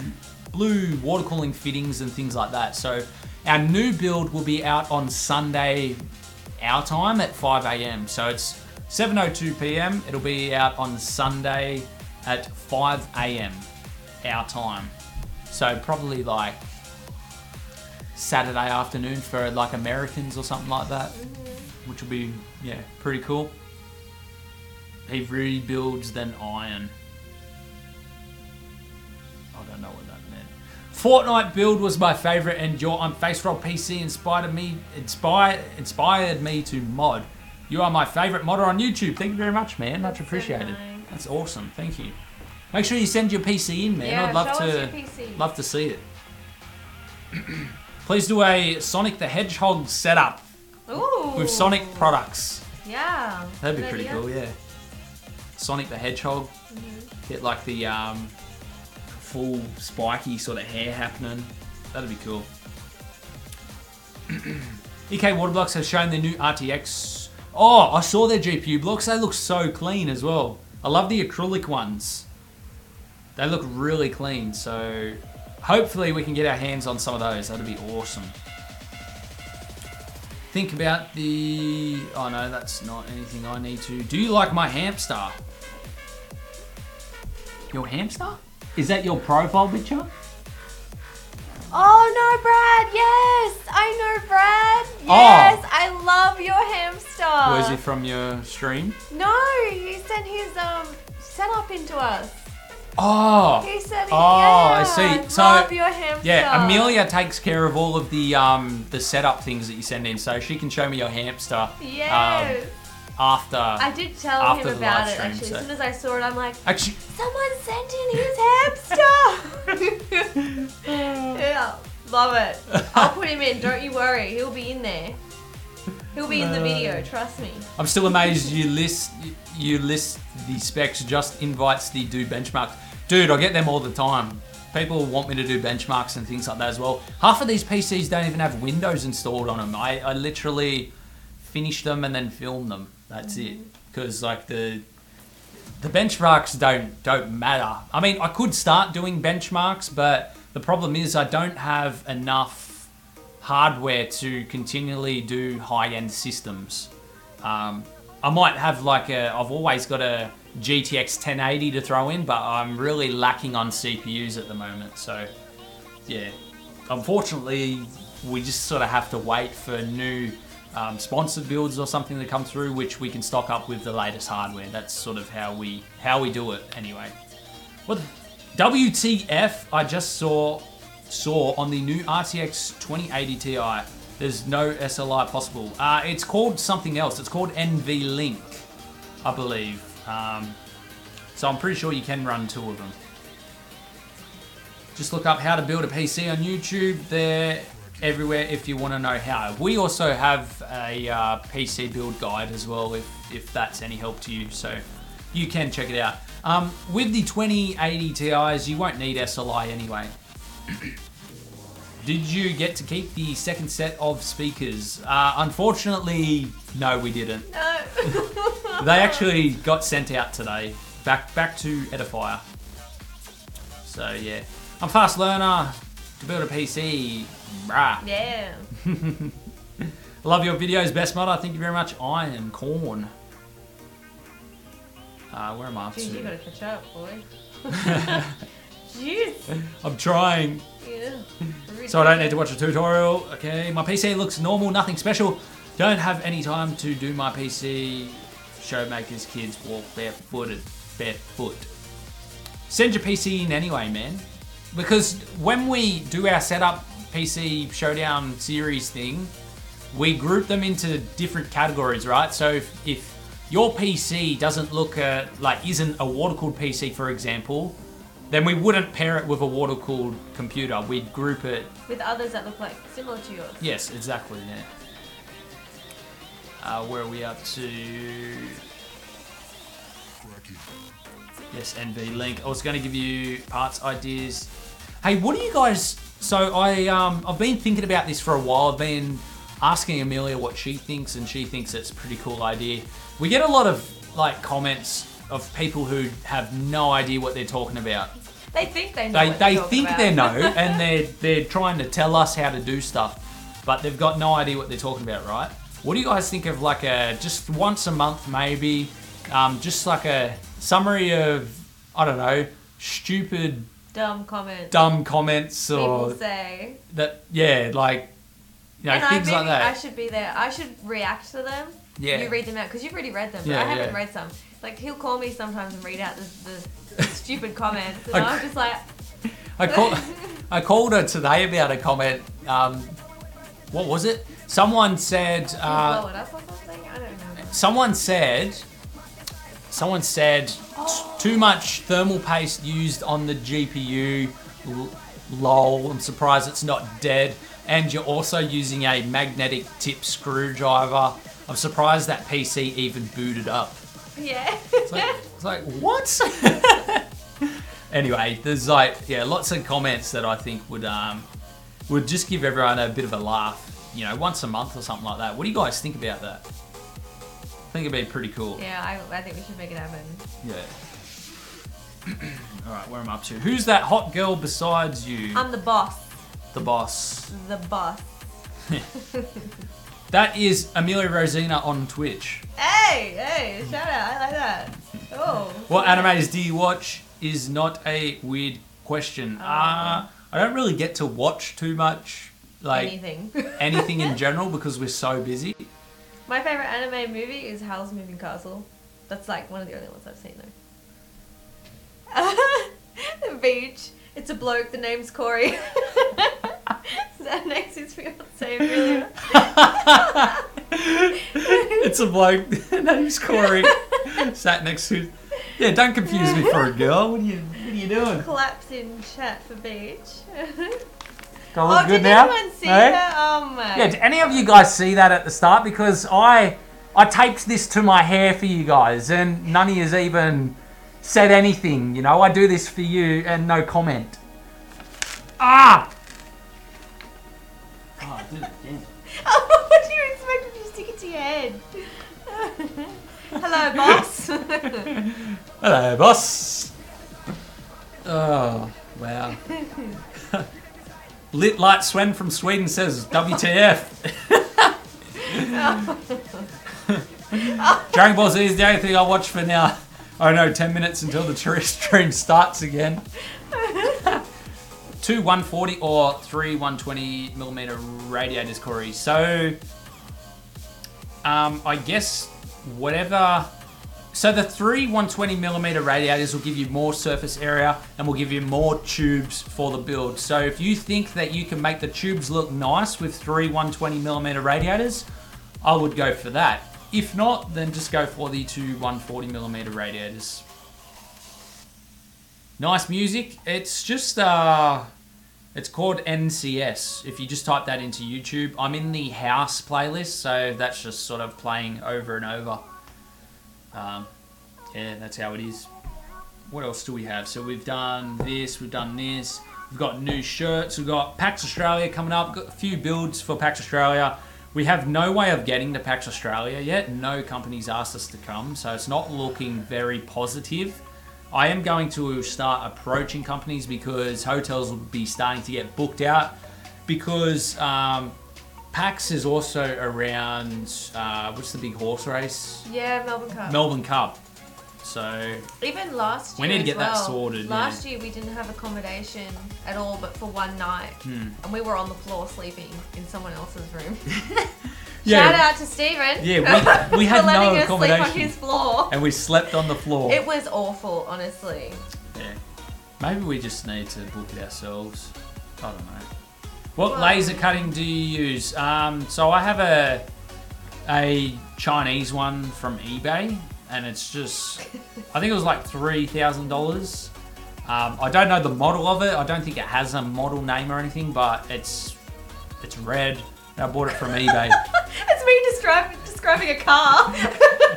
water cooling fittings and things like that. So our new build will be out on Sunday, our time at 5 AM. So it's 7:02 PM. It'll be out on Sunday at 5 AM. Our time. So probably like Saturday afternoon for like Americans or something like that, which will be, yeah, pretty cool. He rebuilds then iron. I don't know what that meant. Fortnite build was my favorite, and your Face Roll PC inspired me to mod. You are my favorite modder on YouTube. Thank you very much, man. Much appreciated. So nice. That's awesome. Thank you. Make sure you send your PC in, man. Yeah, I'd love show us to your PC. love to see it. Please do a Sonic the Hedgehog setup Ooh. with Sonic products. Yeah. That'd be Good pretty idea. cool, yeah. Sonic the Hedgehog. Get like the full spiky sort of hair happening. That'd be cool. EK Waterblocks has shown their new RTX. Oh, I saw their GPU blocks. They look so clean as well. I love the acrylic ones. They look really clean, so hopefully we can get our hands on some of those. That'd be awesome. Think about the... Oh no, that's not anything I need to... Do you like my hamster? Your hamster? Is that your profile picture? Oh no, Brad! Yes, I know Brad. Yes, I love your hamster. Was it from your stream? No, he sent his setup into us. Oh. He said, I see. So, love your hamster. yeah, Amelia takes care of all of the setup things that you send in, so she can show me your hamster. Yes. After I did tell him the about live it, stream, actually. so- As soon as I saw it, I'm like, Actually, someone sent in his hamster. Yeah, love it. I'll put him in, don't you worry. He'll be in there. He'll be in the video, trust me. I'm still amazed you list the specs, just invites the do benchmarks. Dude, I get them all the time. People want me to do benchmarks and things like that as well. Half of these PCs don't even have Windows installed on them. I literally finish them and then film them. That's it. Because like the benchmarks don't matter. I mean, I could start doing benchmarks, but the problem is I don't have enough hardware to continually do high-end systems. I might have like I've always got a GTX 1080 to throw in, but I'm really lacking on CPUs at the moment. So yeah, unfortunately, we just sort of have to wait for new sponsored builds or something to come through, which we can stock up with the latest hardware. That's sort of how we do it anyway. What WTF I just saw on the new RTX 2080 Ti. There's no SLI possible. It's called something else. It's called NVLink, I believe. So I'm pretty sure you can run two of them. Just look up how to build a PC on YouTube. They're everywhere if you want to know how. We also have a PC build guide as well if that's any help to you. So you can check it out. With the 2080 Ti's, you won't need SLI anyway. Did you get to keep the second set of speakers? Unfortunately, no, we didn't. No. They actually got sent out today, back to Edifier. So yeah, I'm a fast learner to build a PC. Brah. Yeah. Love your videos, best modder. Thank you very much. Iron Corn. Where am I up Jeez, you to? gotta catch up, boy. Jeez. I'm trying. Yeah. So I don't need to watch a tutorial. Okay, my PC looks normal, nothing special. Don't have any time to do my PC. Showmakers kids walk barefoot. Send your PC in anyway, man. Because when we do our setup PC showdown series thing, we group them into different categories, right? So if your PC doesn't look like isn't a water-cooled PC, for example, then we wouldn't pair it with a water-cooled computer. We'd group it with others that look like similar to yours. Yes, exactly. Yeah. Where are we up to? Yes, NV link. I was going to give you parts ideas. Hey, what do you guys? So I've been thinking about this for a while. I've been asking Amelia what she thinks, and she thinks it's a pretty cool idea. We get a lot of like comments of people who have no idea what they're talking about. They think they know. They think they know, and they're trying to tell us how to do stuff, but they've got no idea what they're talking about, right? What do you guys think of like just once a month maybe, just like a summary of, I don't know, stupid, dumb comments or people say that, yeah, like, you know, and things like that. I should be there. I should react to them. Yeah. You read them out because you've already read them, but Yeah, I haven't yeah. read some. Like he'll call me sometimes and read out the stupid comments, and I'm just like. I called her today about a comment. What was it? Someone said. Blow it up or something? I don't know. Someone said too much thermal paste used on the GPU. Lol, I'm surprised it's not dead. And you're also using a magnetic tip screwdriver. I'm surprised that PC even booted up. Yeah. It's like what? Anyway, there's like, yeah, lots of comments that I think would just give everyone a bit of a laugh. You know, once a month or something like that. What do you guys think about that? I think it'd be pretty cool. Yeah, I think we should make it happen. Yeah. All right, where am I up to? Who's that hot girl besides you? I'm the boss. The boss. The boss. That is Amelia Rosina on Twitch. Hey, shout out. I like that. Oh. What animes do you watch is not a weird question. I don't really get to watch too much, like anything in general because we're so busy. My favorite anime movie is Howl's Moving Castle. That's like one of the only ones I've seen though. beach. It's a bloke. The name's Corey. Sat next to his fiance, Amelia. It's a bloke. Name's Corey. Sat next to. Yeah, don't confuse me for a girl. What are you doing? Claps in chat for beach. Got to look good did now. anyone see Hey? that? Oh my. Yeah, did any of you guys see that at the start? Because I taped this to my hair for you guys, and none of yous even said anything. You know, I do this for you, and no comment. Ah! Oh, I did it again. What do you expect if you stick it to your head? Hello, boss. Hello, boss. Oh, wow. Lit Light Swen from Sweden says, WTF. Dragon Ball Z is the only thing I watch for now. Oh no, 10 minutes until the stream starts again. 2 140 or 3 120mm radiators, Corey. So, I guess whatever. So the 3 120mm radiators will give you more surface area and will give you more tubes for the build. So if you think that you can make the tubes look nice with 3 120mm radiators, I would go for that. If not, then just go for the 2 140mm radiators. Nice music. It's just, it's called NCS. If you just type that into YouTube, I'm in the house playlist, so that's just sort of playing over and over. Yeah, that's how it is. What else do we have? So we've done this, we've done this. We've got new shirts. We've got PAX Australia coming up. We've got a few builds for PAX Australia. We have no way of getting to PAX Australia yet. No company's asked us to come, so it's not looking very positive. I am going to start approaching companies because hotels will be starting to get booked out because PAX is also around, what's the big horse race? Yeah, Melbourne Cup. Melbourne Cup. So even last year, we need to get as well, that sorted. Last year we didn't have accommodation at all, but for one night, and we were on the floor sleeping in someone else's room. Yeah. Shout out to Stephen. Yeah, we had for letting no us sleep on accommodation, his floor. and we slept on the floor. It was awful, honestly. Yeah, maybe we just need to book it ourselves. I don't know. What laser cutting do you use? So I have a Chinese one from eBay, and it's just, I think it was like $3,000. I don't know the model of it. I don't think it has a model name or anything, but it's red. I bought it from eBay. It's me describing a car.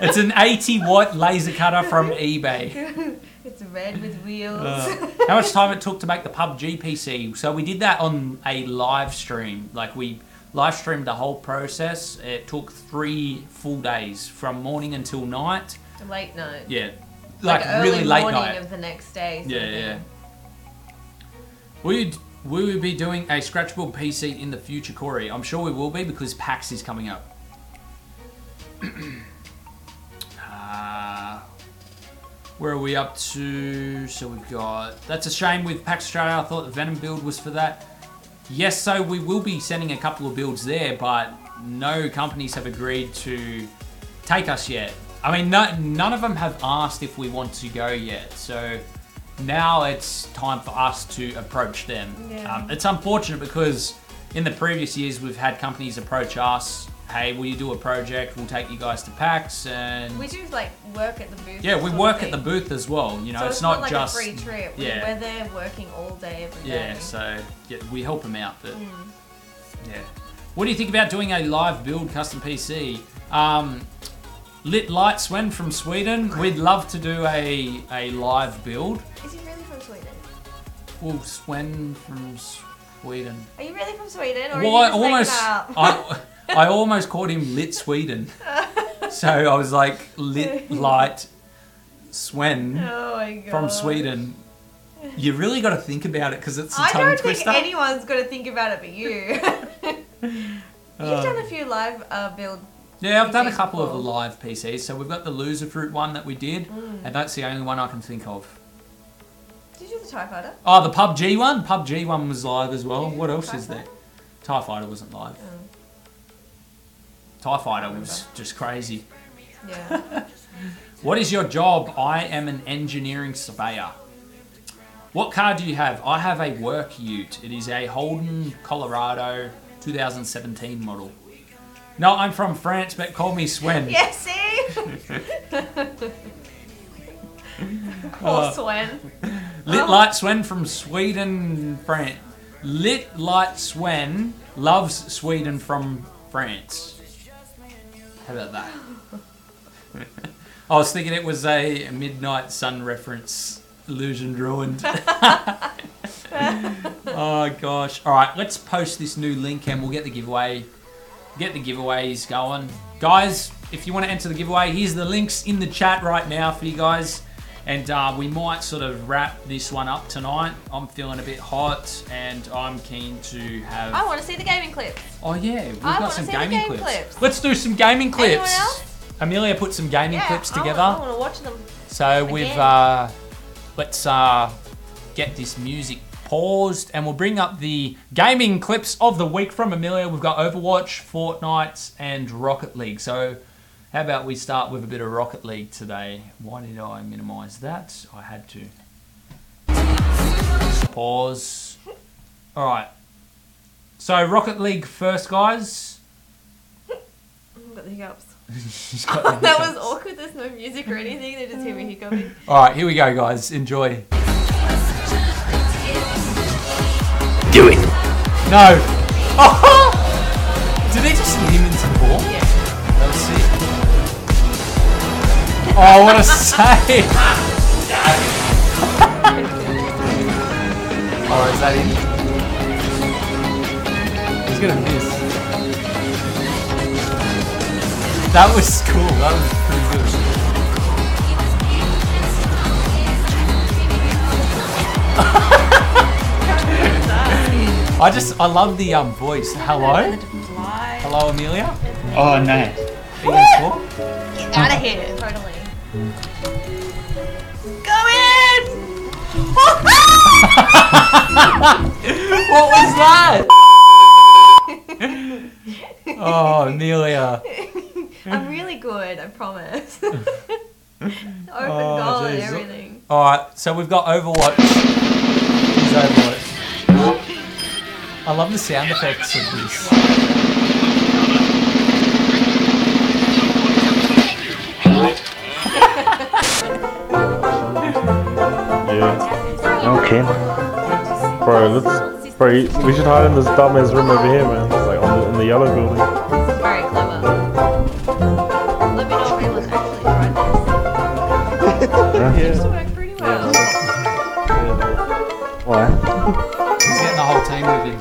It's an 80-watt laser cutter from eBay. It's red with wheels. How much time it took to make the PUBG PC? So we did that on a live stream. Like we live streamed the whole process. It took 3 full days from morning until night. Late night. Yeah, like really late morning night of the next day. Yeah. We will be doing a scratchable PC in the future, Corey. I'm sure we will be because PAX is coming up. Where are we up to? So we've got... That's a shame with PAX Australia. I thought the Venom build was for that. Yes, so we will be sending a couple of builds there, but no companies have agreed to take us yet. I mean, none of them have asked if we want to go yet. So now it's time for us to approach them. Yeah. It's unfortunate because in the previous years we've had companies approach us. Hey, will you do a project? We'll take you guys to PAX, and we do like work at the booth. yeah, we work at the booth as well. You know, so it's not like just a free trip. Yeah, We're there working all day every day. yeah. So yeah, we help them out, but yeah. What do you think about doing a live build custom PC? Lit Light Swen from Sweden. We'd love to do a live build. Is he really from Sweden? Well, Swen from Sweden. Are you really from Sweden, or Well, are you just making up? I almost called him Lit Sweden. So I was like, Lit Light Swen Oh my god. from Sweden. You really got to think about it because it's a I tongue don't twister. think anyone's got to think about it but you. You've done a few live build. Yeah, I've done a PCs couple of the before. live PCs. So we've got the Loser Fruit one that we did, and that's the only one I can think of. Did you do the TIE Fighter? Oh, the PUBG one? PUBG one was live as well. What else TIE is there? Fighter? TIE Fighter wasn't live. TIE Fighter was just crazy. Yeah. What is your job? I am an engineering surveyor. What car do you have? I have a work ute. It is a Holden Colorado 2017 model. No, I'm from France, but call me Swen. Yeah, see? Poor Swen. Lit Light Swen from Sweden, France. Lit Light Swen loves Sweden from France. How about that? I was thinking it was a Midnight Sun reference. Illusion ruined. Oh gosh. Alright, let's post this new link and we'll get the giveaway. Get the giveaways going. Guys, if you want to enter the giveaway, here's the links in the chat right now for you guys. And we might sort of wrap this one up tonight. I'm feeling a bit hot and I'm keen to have... I want to see the gaming clips. Oh yeah, we've got some gaming clips. clips. Let's do some gaming clips. Anyone else? Amelia put some gaming clips together. I want to watch them. So we've... let's get this music paused and we'll bring up the gaming clips of the week from Amelia. We've got Overwatch, Fortnite and Rocket League. So how about we start with a bit of Rocket League today? Why did I minimize that? I had to. Pause. All right. So Rocket League first, guys. I've got the hiccups. She's got the That hiccups. was awkward. There's no music or anything. They just hear me hiccuping. All right, here we go, guys. Enjoy. Do it. No. Oh! Did they just hit him into the ball? Yeah. That was sick. Oh, what a save! Oh, is that in? He's gonna miss. That was cool. That was pretty good. I love the voice. Hello? Hello, Amelia? Oh, nice. Are you gonna score? Get out of here. Totally. Go in! What was that? Oh, Amelia. I'm really good, I promise. Open goal and everything. Alright, so we've got Overwatch. Here's Overwatch. I love the sound effects of this. Yeah. Okay. Bro, we should hide in this dumbass room over here, man. Like in the yellow building. Very clever. Let me know if anyone's actually tried this. It seems to work pretty well. Why? He's getting the whole team with him.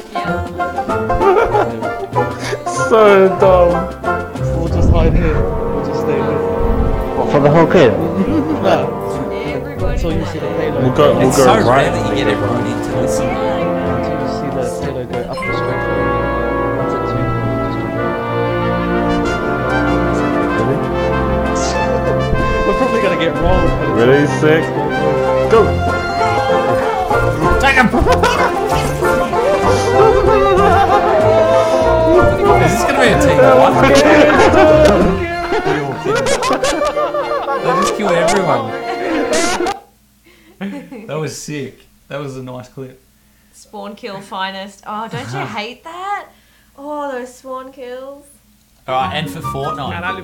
So dumb. We'll just hide here. We'll just stay here. What, for the whole kid? No. Everybody. So you see the payload. We'll go It's so right. rare that you get everyone in to listen. Until you see the payload go up the straight line. Is it too? We're probably gonna get rolled. Ready, sick, go! Take him! Is this gonna be a team one? They just killed everyone. That was sick. That was a nice clip. Spawn kill finest. Oh, don't you hate that? Oh, those spawn kills. Alright, and for Fortnite. I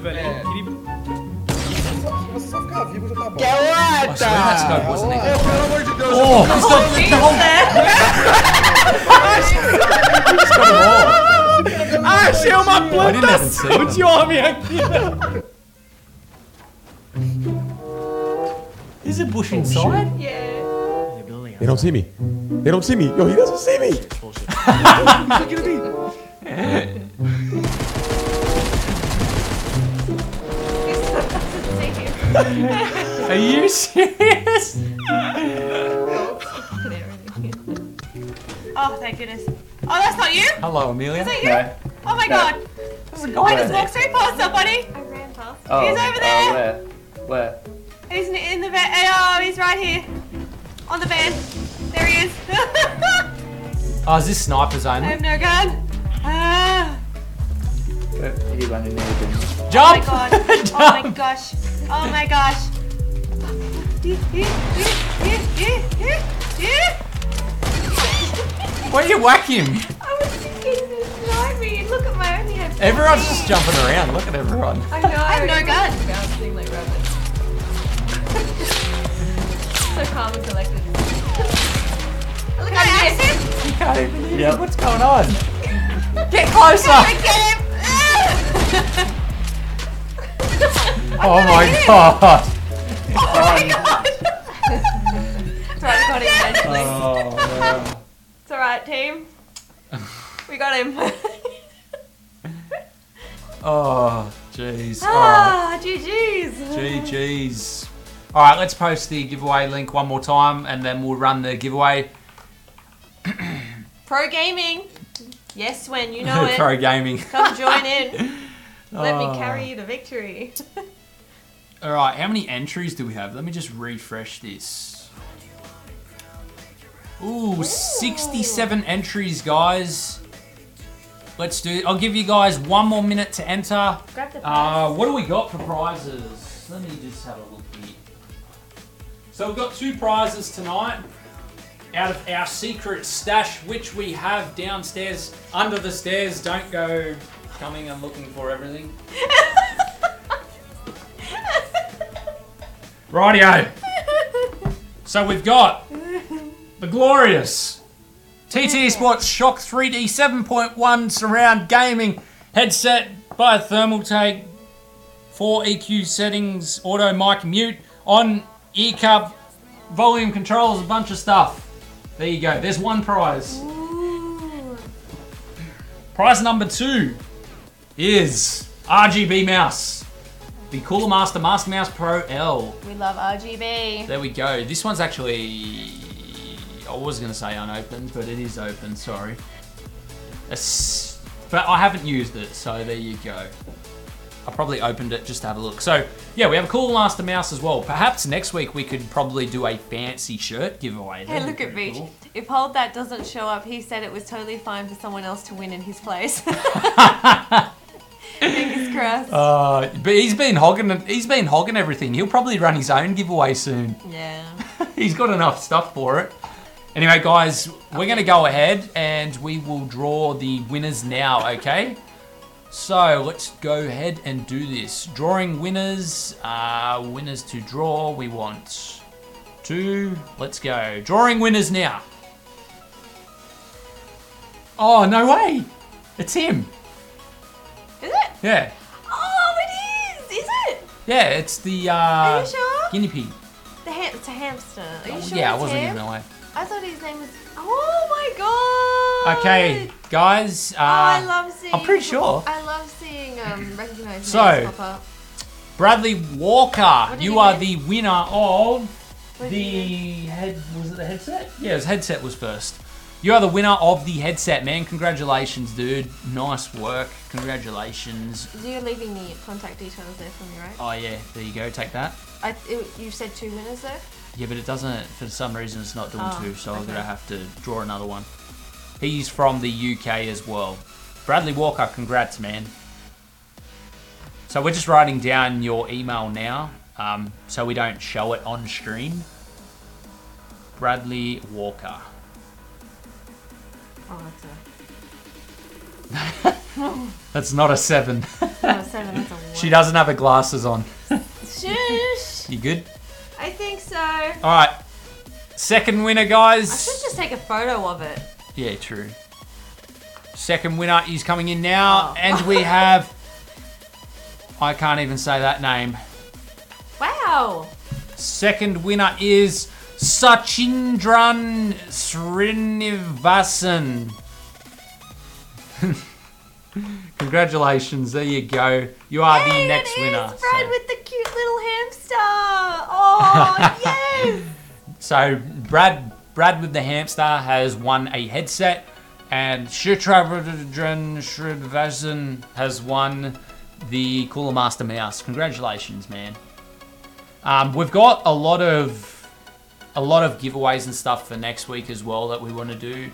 swear that scope wasn't there. Oh, he's got the goal! He's got it all. Ah, shield my I blood! didn't even see Put him. you on me! Is it bush inside? Yeah. They don't see me. They don't see me. Yo, he doesn't see me. Look at me. Are you serious? Oh, thank goodness. Oh, that's not you? Hello, Amelia. Is that you? Oh my god. Oh, I just walked straight past somebody. I ran past. Oh, He's over there. Where? He's in the van. Oh, he's right here. On the van. There he is. Oh, is this snipers I only? have no gun. Ah. He running near them. Oh Jump! my god. Oh my gosh. Oh my gosh. do you whack him? I was thinking this behind me. Look at my only head. Everyone's just jumping around. Look at everyone. I know. I have no gun. Bouncing like rabbits. So calm and collected. Look at him. You can't even hear Yep. me. What's going on? Get closer! Get him! Oh my god! Right, got him eventually. Oh, wow. It's alright, team. We got him. Oh, jeez. Ah, GG's. GG's. Alright, let's post the giveaway link one more time and then we'll run the giveaway. Pro gaming. Yes, Swen, you know it. Pro gaming. Come join in. Let Oh. me carry you to victory. Alright, how many entries do we have? Let me just refresh this. Ooh, 67 entries, guys. Let's do it. I'll give you guys 1 more minute to enter. Grab the prize. What do we got for prizes? Let me just have a look here. So we've got 2 prizes tonight out of our secret stash, which we have downstairs under the stairs. Don't go coming and looking for everything. Rightio. So we've got the glorious TT Sports Shock 3D 7.1 surround gaming headset by Thermaltake, 4 EQ settings, auto mic mute, on ear cup, volume controls, a bunch of stuff. There you go. There's 1 prize. Ooh. Prize number 2 is RGB mouse. The Cooler Master Master Mouse Pro L. We love RGB. There we go. This one's actually, I was going to say unopened, but it is open, sorry. But I haven't used it, so there you go. I probably opened it just to have a look. So, yeah, we have a Cooler Master mouse as well. Perhaps next week we could probably do a fancy shirt giveaway. Hey, That'd look be at pretty Beach. cool. If Hold That doesn't show up, he said it was totally fine for someone else to win in his place. Fingers crossed. But he's been hogging everything. He'll probably run his own giveaway soon. Yeah. He's got enough stuff for it. Anyway, guys, we're going to go ahead and we will draw the winners now, okay? So let's go ahead and do this. Drawing winners. Winners to draw. We want 2. Let's go. Drawing winners now. Oh, no way. It's him. Is it? Yeah. Oh, it is! Is it? Yeah, it's the Are you sure? guinea pig. It's a hamster. Are you sure Yeah, I it's wasn't him? giving it away. I thought his name was... Oh my god! Okay, guys. Oh, I love seeing... I'm pretty sure. I love seeing recognized So, names pop up. Bradley Walker, did you he are win? the winner of What did the he was it the headset? Yeah, his headset was first. You are the winner of the headset, man. Congratulations, dude. Nice work. Congratulations. You're leaving the contact details there for me, right? Oh yeah, there you go. Take that. You said 2 winners though? Yeah, but it doesn't. For some reason, it's not doing Oh, 2, so I'm okay. gonna have to draw another one. He's from the UK as well. Bradley Walker, congrats, man. So we're just writing down your email now, so we don't show it on stream. Bradley Walker. Oh, That's not a 7. that's a 7, that's a 1. She doesn't have her glasses on. Shush! You good? I think so. All right. Second winner, I should guys. just take a photo of it. Yeah, true. Second winner is coming in now, Oh. and we have. I can't even say that name. Wow! Second winner is Sachindran Srinivasan. Congratulations, there you go. You are the next winner. It's Brad with the cute little hamster. Oh, yes! So Brad with the hamster has won a headset, and Shatravardran Srinivasan has won the Cooler Master mouse. Congratulations, man. We've got a lot of giveaways and stuff for next week as well that we want to do.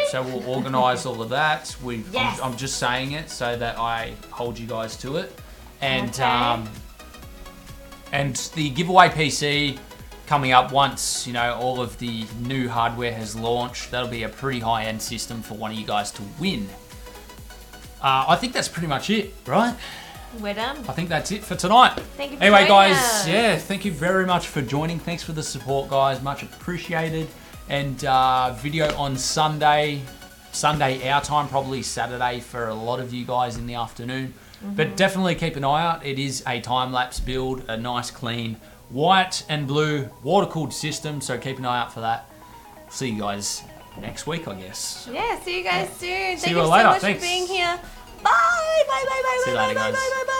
So we'll organise all of that. Yes. I'm just saying it so that I hold you guys to it. And Okay. and the giveaway PC coming up once, you know, all of the new hardware has launched. That'll be a pretty high-end system for one of you guys to win. I think that's pretty much it, right? We're done. I think that's it for tonight. Thank you for Anyway, joining guys, us. yeah, thank you very much for joining. Thanks for the support, guys. Much appreciated. And video on Sunday our time, probably Saturday for a lot of you guys in the afternoon. But definitely keep an eye out. It is a time-lapse build, a nice, clean, white and blue water-cooled system. So keep an eye out for that. See you guys next week, I guess. Yeah, see you guys soon. See Thank you you so later. much Thanks. for being here. Bye, bye, bye, bye, See you bye, later, bye, guys. bye, bye, bye.